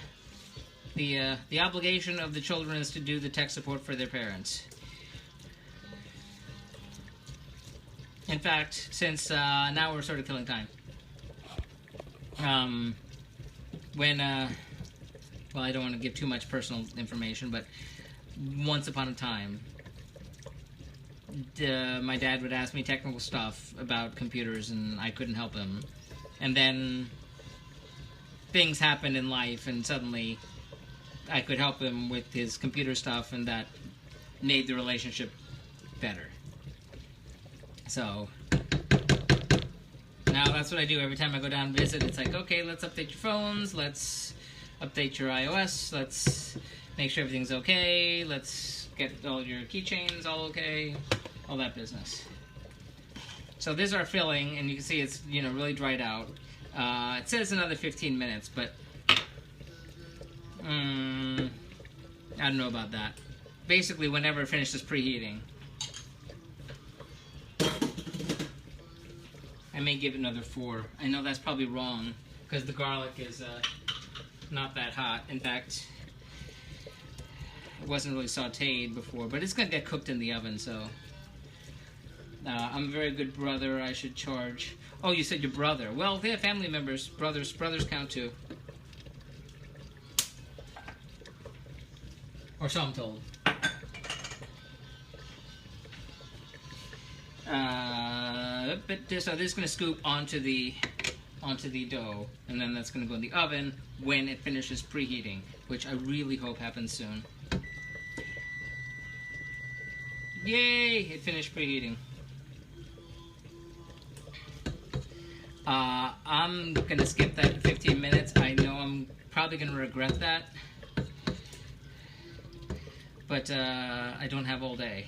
obligation of the children is to do the tech support for their parents. In fact, since now we're sort of killing time. Well, I don't want to give too much personal information, but once upon a time, my dad would ask me technical stuff about computers, and I couldn't help him. And then things happened in life, and suddenly I could help him with his computer stuff, and that made the relationship better. So now that's what I do every time I go down and visit. It's like, okay, let's update your phones, let's update your iOS, let's make sure everything's okay, let's get all your keychains all okay, all that business. So this is our filling, and you can see it's, you know, really dried out. It says another 15 minutes, but I don't know about that. Basically, whenever it finishes preheating. I may give it another 4. I know that's probably wrong, because the garlic is not that hot. In fact, it wasn't really sauteed before, but it's going to get cooked in the oven, so... I'm a very good brother, I should charge... Oh, you said your brother. Well, they have family members. Brothers count too. Or so I'm told. So this is going to scoop onto the dough, and then that's going to go in the oven when it finishes preheating, which I really hope happens soon. Yay! It finished preheating. I'm going to skip that 15 minutes. I know I'm probably going to regret that. But I don't have all day.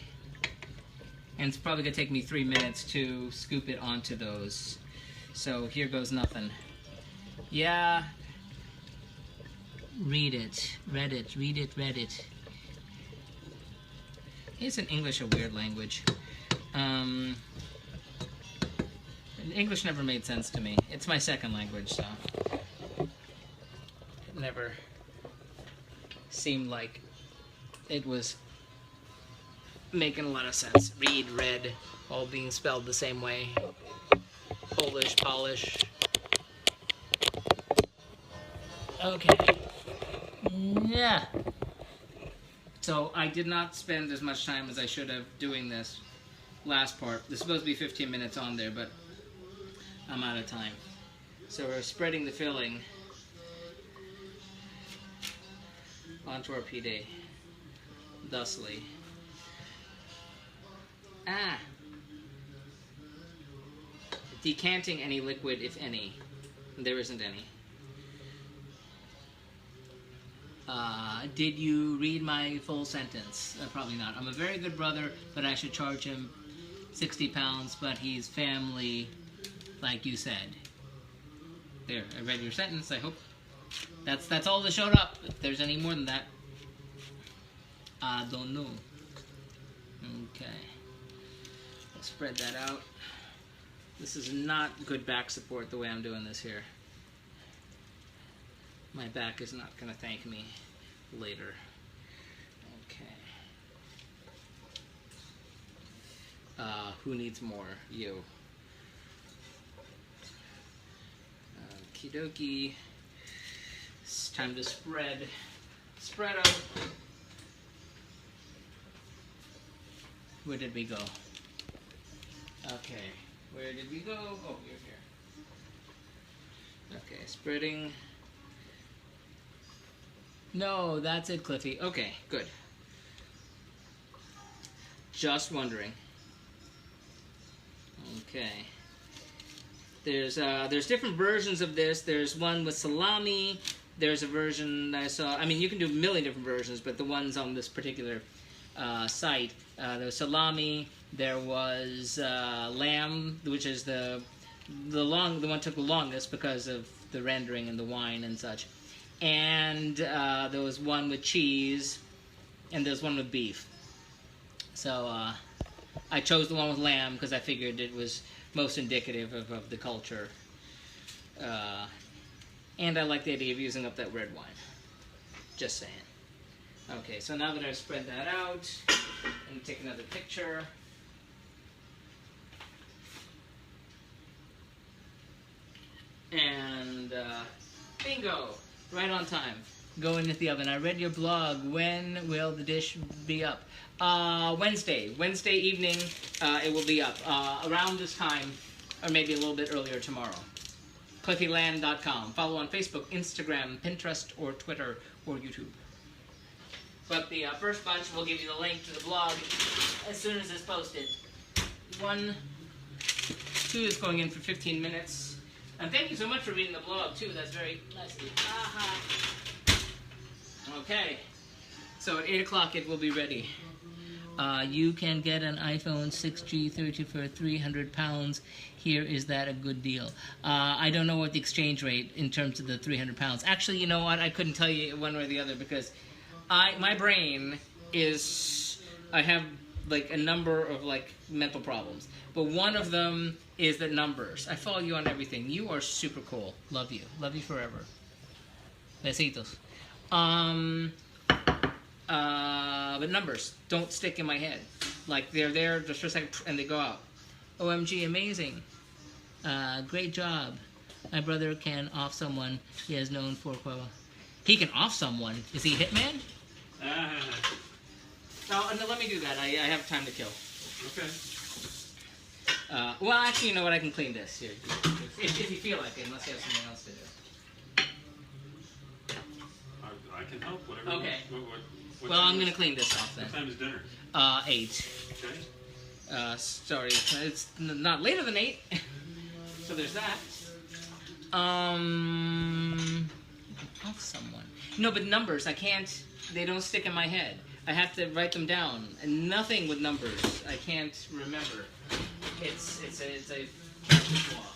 And it's probably going to take me 3 minutes to scoop it onto those. So here goes nothing. Yeah. Read it. Read it. Read it. Read it. Isn't English a weird language? English never made sense to me. It's my second language, so it never seemed like it was making a lot of sense. Read, read, all being spelled the same way. Polish, polish. Okay. Yeah. So I did not spend as much time as I should have doing this last part. This is supposed to be 15 minutes on there, but I'm out of time. So we're spreading the filling onto our pide, thusly. Decanting any liquid, if any. There isn't any. Did you read my full sentence? Probably not. I'm a very good brother, but I should charge him 60 pounds, but he's family, like you said. There, I read your sentence, I hope. That's all that showed up. If there's any more than that, I don't know. Okay. Let's spread that out. This is not good back support the way I'm doing this here. My back is not going to thank me later. Okay. Who needs more? You. Okie dokie. It's time to spread. Spread out. Where did we go? Okay. Where did we go? Oh, you're here. Okay, spreading. No, that's it, Cliffy. Okay, good. Just wondering. Okay. There's different versions of this. There's one with salami. there's a version I saw. I mean, you can do a million different versions, but the ones on this particular site, there was salami. There was lamb, which is the one took the longest because of the rendering and the wine and such. And there was one with cheese, and there's one with beef. So I chose the one with lamb because I figured it was most indicative of the culture. And I like the idea of using up that red wine. Just saying. Okay, so now that I've spread that out, I'm going to take another picture. And bingo! Right on time. Going into the oven. I read your blog. When will the dish be up? Wednesday. Wednesday evening it will be up. Around this time, or maybe a little bit earlier tomorrow. CliffyLand.com. Follow on Facebook, Instagram, Pinterest, or Twitter, or YouTube. But the first bunch will give you the link to the blog as soon as it's posted. 2 is going in for 15 minutes. And thank you so much for reading the blog, too. That's very nice of you. Okay. So at 8 o'clock it will be ready. You can get an iPhone 6G 30 for 300 pounds. Here, is that a good deal? I don't know what the exchange rate in terms of the 300 pounds. Actually, you know what? I couldn't tell you one way or the other because my brain is... I have like a number of like mental problems. But one of them is the numbers. I follow you on everything. You are super cool. Love you. Love you forever. Besitos. But numbers don't stick in my head. Like, they're there just for a second, and they go out. OMG, amazing. Great job. My brother can off someone he has known for quite a while. He can off someone? Is he Hitman? No, let me do that. I have time to kill. Okay. Well, actually, you know what? I can clean this. Here, if you feel like it, unless you have something else to do. I can help, whatever. Okay. What well, I'm going to clean this off then. What time is dinner? 8. Okay. Sorry, it's not later than 8. So there's that. Off someone. No, but numbers, I can't, they don't stick in my head. I have to write them down. And nothing with numbers. I can't remember. It's a flaw.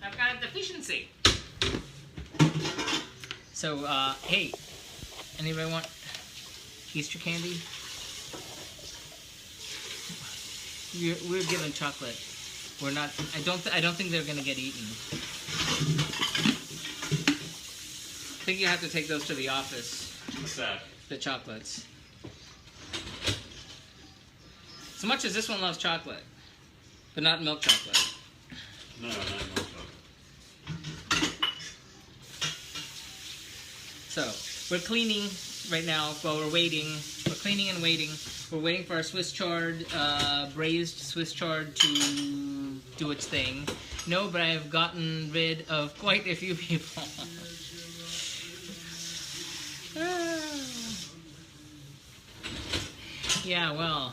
I've got a deficiency. So, hey, anybody want Easter candy? We're given chocolate. We're not. I don't think they're gonna get eaten. I think you have to take those to the office. What's that? The chocolates. So much as this one loves chocolate, but not milk chocolate. No, not milk chocolate. So, we're cleaning right now while we're waiting. We're cleaning and waiting. We're waiting for our Swiss chard, braised Swiss chard to do its thing. No, but I have gotten rid of quite a few people. Yeah, well,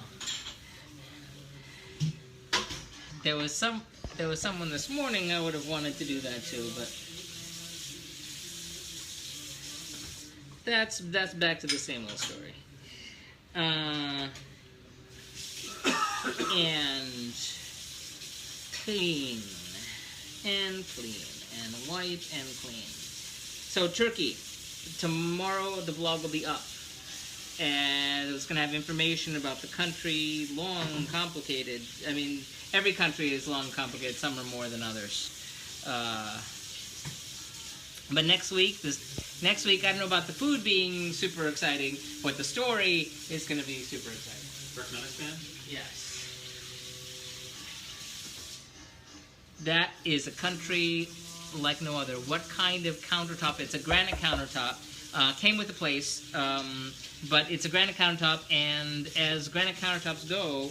there was someone this morning I would have wanted to do that too, but that's back to the same old story. And clean and wipe and clean. So Turkey, tomorrow the blog will be up. And it's going to have information about the country, long, complicated. I mean, every country is long, complicated. Some are more than others. But next week, I don't know about the food being super exciting, but the story is going to be super exciting. Turkmenistan? Yes. That is a country like no other. What kind of countertop? It's a granite countertop. Came with the place. But it's a granite countertop, and as granite countertops go,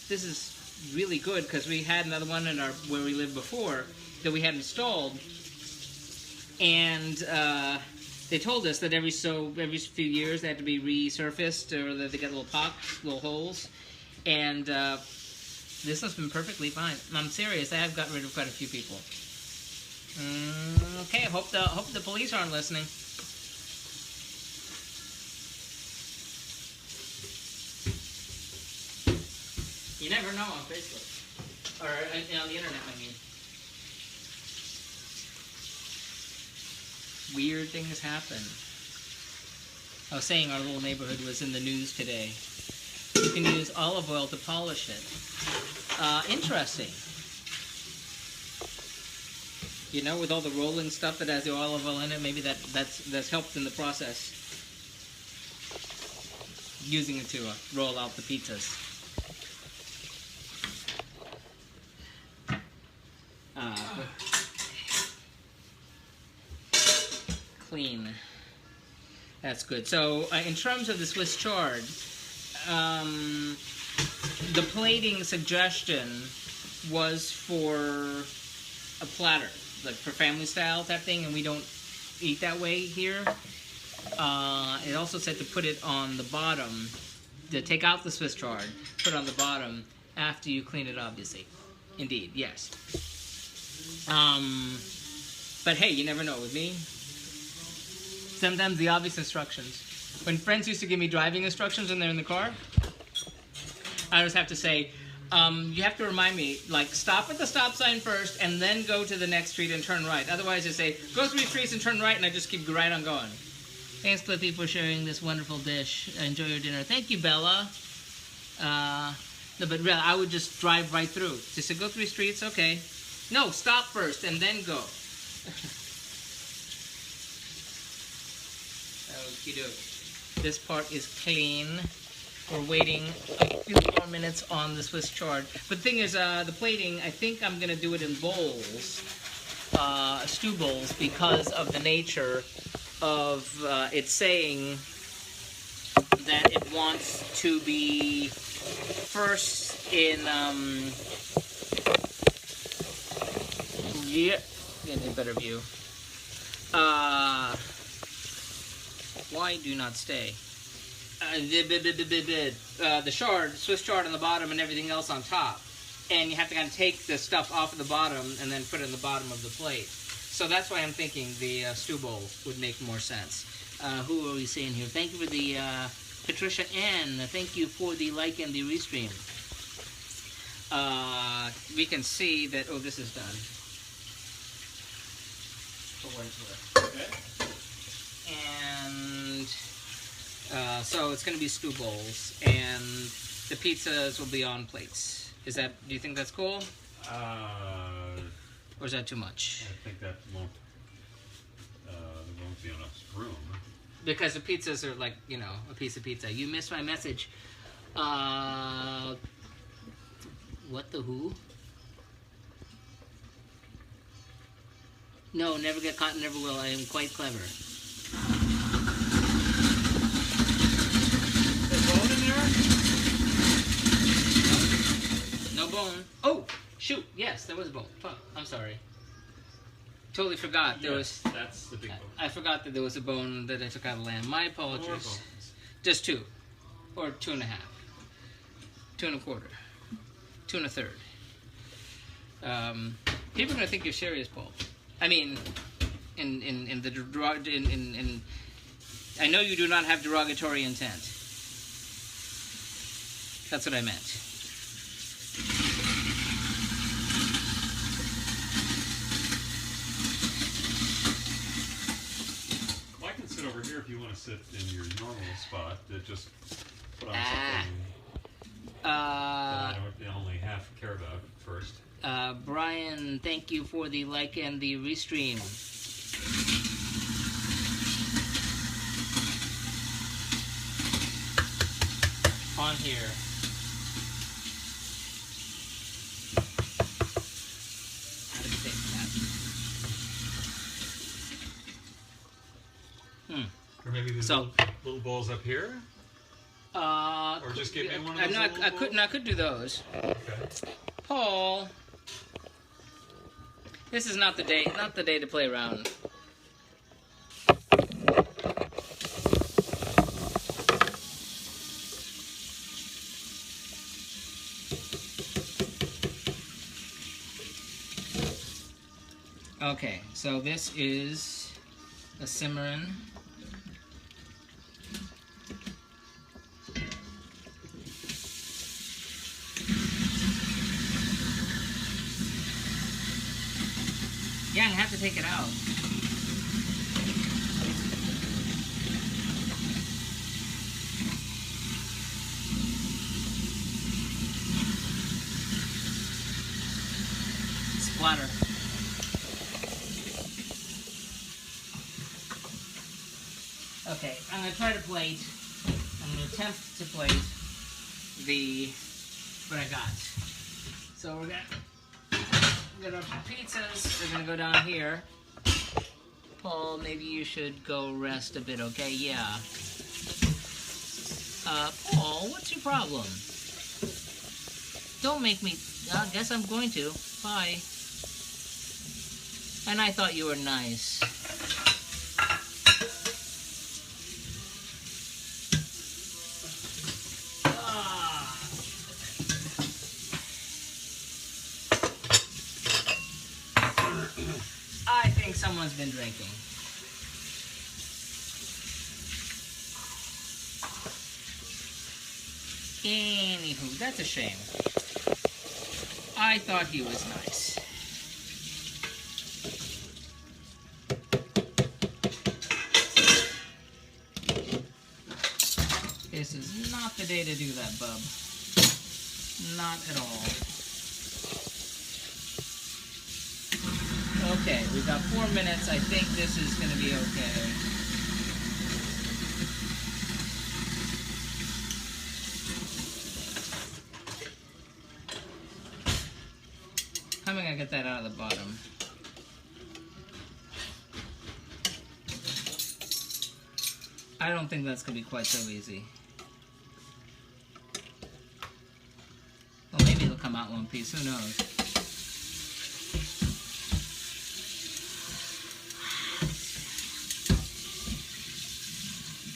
this is really good because we had another one in where we lived before that we had installed, and they told us that every few years they had to be resurfaced or that they get little pops, little holes, and this has been perfectly fine. I'm serious. I have gotten rid of quite a few people. Okay, hope the police aren't listening. You never know on Facebook. Or on the internet, I mean. Weird things happen. I was saying our little neighborhood was in the news today. You can use olive oil to polish it. Interesting. You know, with all the rolling stuff that has the olive oil in it, maybe that's helped in the process. Using it to roll out the pizzas. Clean. That's good. So, in terms of the Swiss chard, the plating suggestion was for a platter, like for family style type thing, and we don't eat that way here. It also said to put it on the bottom, to take out the Swiss chard, put it on the bottom after you clean it, obviously. Indeed, yes. But hey, you never know with me. Sometimes the obvious instructions. When friends used to give me driving instructions when they're in the car, I always have to say, you have to remind me, like, stop at the stop sign first and then go to the next street and turn right. Otherwise, I say, go 3 streets and turn right, and I just keep right on going. Thanks, Cliffy, for sharing this wonderful dish. Enjoy your dinner. Thank you, Bella. No, but really, I would just drive right through. She said, go 3 streets, okay. No, stop first and then go. Okie doke. This part is clean. We're waiting a few more minutes on the Swiss chard. But the thing is, the plating, I think I'm going to do it in bowls, stew bowls, because of the nature of it saying that it wants to be first in, yeah, get a better view. Why do not stay? The chard, Swiss chard on the bottom and everything else on top. And you have to kind of take the stuff off of the bottom and then put it in the bottom of the plate. So that's why I'm thinking the stew bowl would make more sense. Who are we saying here? Thank you for the, Patricia N. Thank you for the like and the restream. We can see that, oh, this is done. Okay. And so it's going to be stew bowls, and the pizzas will be on plates. Is that? Do you think that's cool? Or is that too much? I think that won't be enough room. Because the pizzas are like, you know, a piece of pizza. You missed my message. What the who? No, never get caught, never will. I am quite clever. There's bone in there? No bone. Oh, shoot. Yes, there was a bone. Fuck. I'm sorry. Totally forgot there was. That's the big bone. I forgot that there was a bone that I took out of lamb. My apologies. Just 2, or 2.5, 2 1/4, 2 1/3. People are gonna think you're serious, Paul. I mean, in I know you do not have derogatory intent. That's what I meant. Well, I can sit over here if you want to sit in your normal spot. Just put on something that I don't only half care about first. Brian, thank you for the like and the restream. On here. How did it say that? Or maybe these little bowls up here? Or just give me one of those I could do those. Okay. Paul, this is not the day to play around. Okay, so this is a simmering. Yeah, I have to take it out. Splatter. Okay, I'm gonna try to plate. I'm gonna attempt to plate what I got. So we're gonna our pizzas. They're gonna go down here. Paul, maybe you should go rest a bit, okay? Yeah. Paul, what's your problem? Don't make me. I guess I'm going to. Bye. And I thought you were nice. I think someone's been drinking. Anywho, that's a shame. I thought he was nice. This is not the day to do that, bub. Not at all. Okay, we've got 4 minutes. I think this is going to be okay. How am I going to get that out of the bottom? I don't think that's going to be quite so easy. Well, maybe it'll come out one piece. Who knows?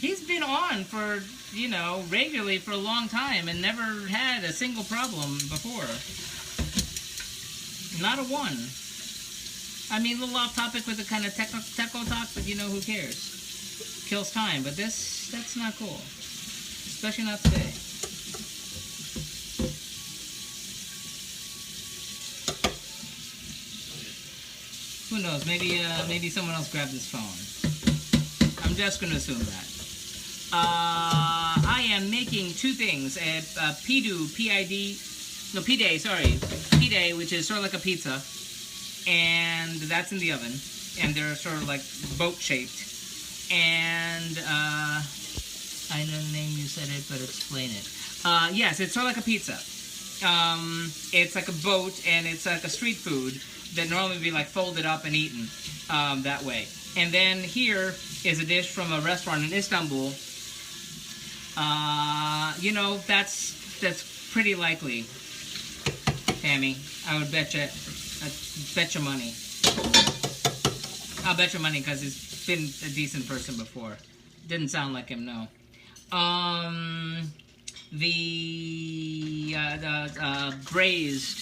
He's been on for, you know, regularly for a long time and never had a single problem before. Not a one. I mean, a little off topic with the kind of techo talk, but you know, who cares? Kills time, but that's not cool. Especially not today. Who knows? Maybe someone else grabbed his phone. I'm just gonna assume that. I am making two things: a Pide, which is sort of like a pizza, and that's in the oven, and they're sort of like boat shaped. And I know the name, you said it, but explain it. Yes, it's sort of like a pizza. It's like a boat, and it's like a street food that normally would be like folded up and eaten that way. And then here is a dish from a restaurant in Istanbul. You know, that's pretty likely, Tammy. I would bet you money. I'll bet you money because he's been a decent person before. Didn't sound like him, no. The braised,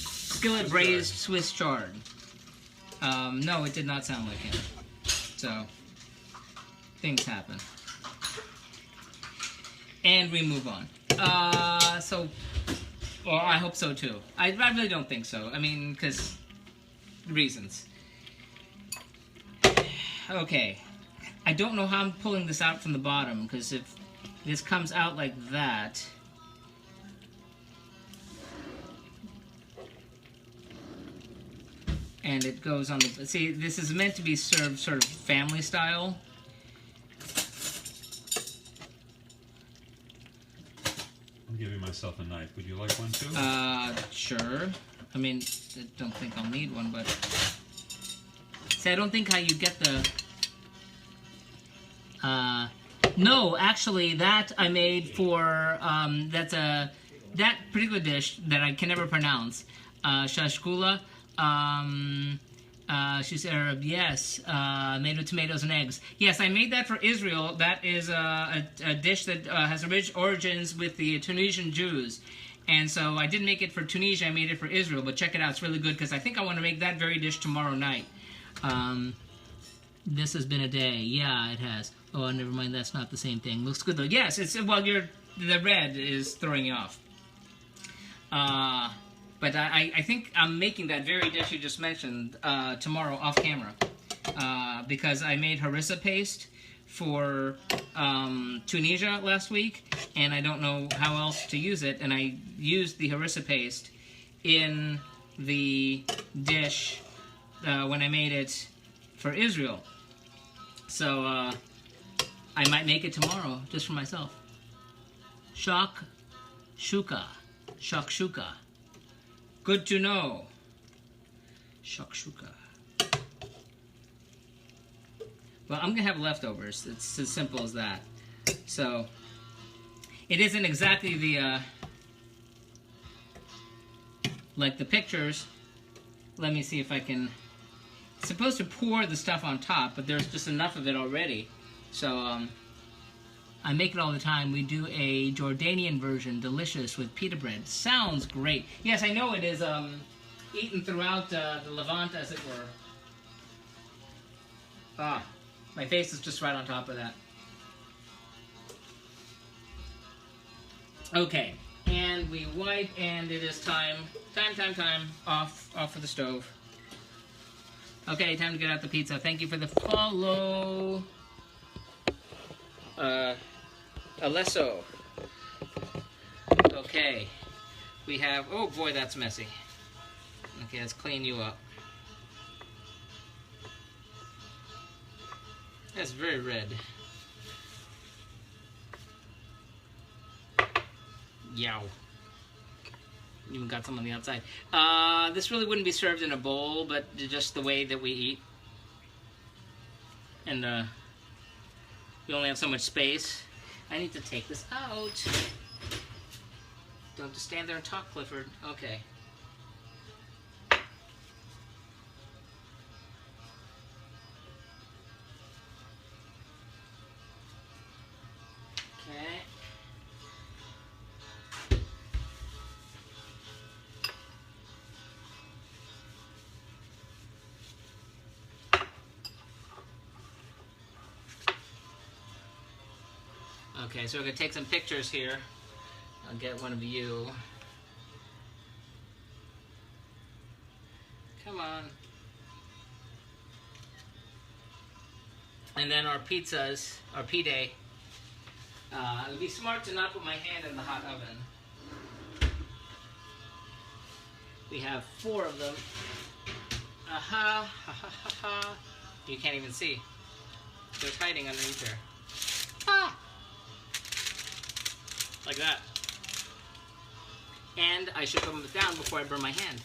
skillet braised Swiss chard. No, it did not sound like him. So, things happen. And we move on. Well, I hope so too. I really don't think so. I mean, because reasons. Okay. I don't know how I'm pulling this out from the bottom, because if this comes out like that, and it goes on the... See, this is meant to be served sort of family style. I'm giving myself a knife. Would you like one too? Sure. I mean, I don't think I'll need one, but... See, I don't think how you get the... No, actually, that I made for, that particular dish that I can never pronounce, shashkula, she's Arab, yes, made with tomatoes and eggs. Yes, I made that for Israel. That is a dish that has origins with the Tunisian Jews. And so I didn't make it for Tunisia, I made it for Israel, but check it out, it's really good because I think I want to make that very dish tomorrow night. This has been a day. Yeah, it has. Oh, never mind, that's not the same thing. Looks good though. Yes, it's, well, the red is throwing you off. But I think I'm making that very dish you just mentioned tomorrow off camera. Because I made harissa paste for Tunisia last week, and I don't know how else to use it, and I used the harissa paste in the dish when I made it for Israel. So I might make it tomorrow just for myself. Shakshuka. Good to know. Shakshuka. Well, I'm going to have leftovers. It's as simple as that. So, it isn't exactly the, like the pictures. Let me see if I can... It's supposed to pour the stuff on top, but there's just enough of it already. So, I make it all the time. We do a Jordanian version, delicious, with pita bread. Sounds great. Yes, I know it is eaten throughout the Levant, as it were. Ah. My face is just right on top of that. Okay, and we wipe, and it is time, off of the stove. Okay, time to get out the pizza. Thank you for the follow. Alesso. Okay, we have, oh boy, that's messy. Okay, let's clean you up. That's very red. Yow. Even got some on the outside. This really wouldn't be served in a bowl, but just the way that we eat. And we only have so much space. I need to take this out. Don't just stand there and talk, Clifford. Okay. Okay, so we're going to take some pictures here. I'll get one of you. Come on. And then our pizzas, our Pide. It would be smart to not put my hand in the hot oven. We have 4 of them. Aha, ha ha ha ha. You can't even see. They're hiding underneath there. Ah! Like that. And I should put them down before I burn my hand.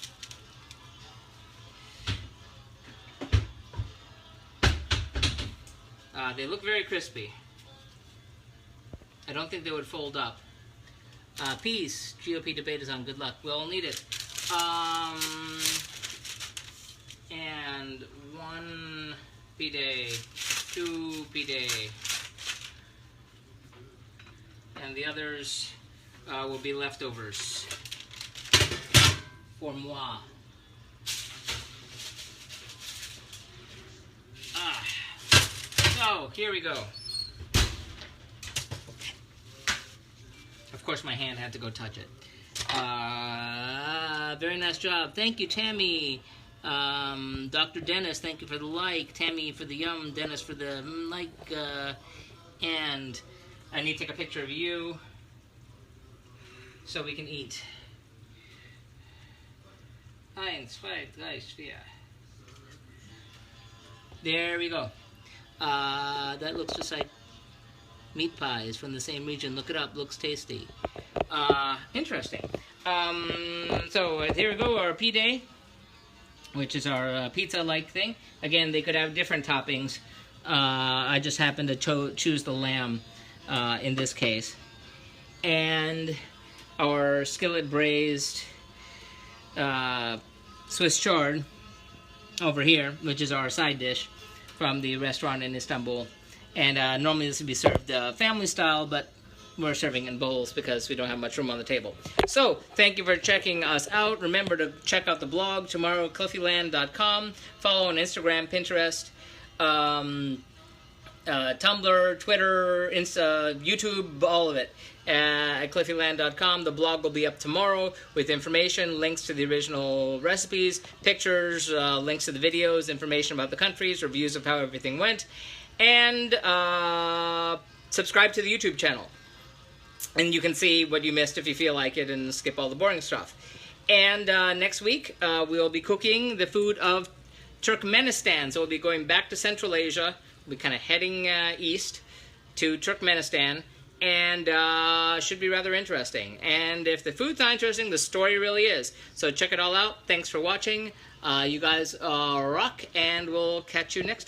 They look very crispy. I don't think they would fold up. Peace. GOP debate is on. Good luck. We'll need it. And 1 Pide, 2 Pide. And the others will be leftovers for moi. So, here we go. Of course, my hand had to go touch it. Very nice job. Thank you, Tammy. Dr. Dennis, thank you for the like. Tammy for the yum. Dennis for the like. And I need to take a picture of you so we can eat. 1, 2, 3, 4. There we go. That looks just like meat pies from the same region. Look it up. Looks tasty. Interesting. So here we go. Our Pide, which is our pizza-like thing. Again, they could have different toppings. I just happened to choose the lamb in this case. And our skillet braised Swiss chard over here, which is our side dish from the restaurant in Istanbul. And normally this would be served family style, but we're serving in bowls because we don't have much room on the table. So, thank you for checking us out. Remember to check out the blog, tomorrowcliffyland.com. Follow on Instagram, Pinterest, Tumblr, Twitter, Insta, YouTube, all of it. At cliffyland.com. The blog will be up tomorrow with information, links to the original recipes, pictures, links to the videos, information about the countries, reviews of how everything went, and subscribe to the YouTube channel. And you can see what you missed if you feel like it and skip all the boring stuff. And next week, we'll be cooking the food of Turkmenistan. So we'll be going back to Central Asia. We'll be kind of heading east to Turkmenistan. And should be rather interesting. And if the food's not interesting, the story really is. So check it all out. Thanks for watching. You guys rock, and we'll catch you next time.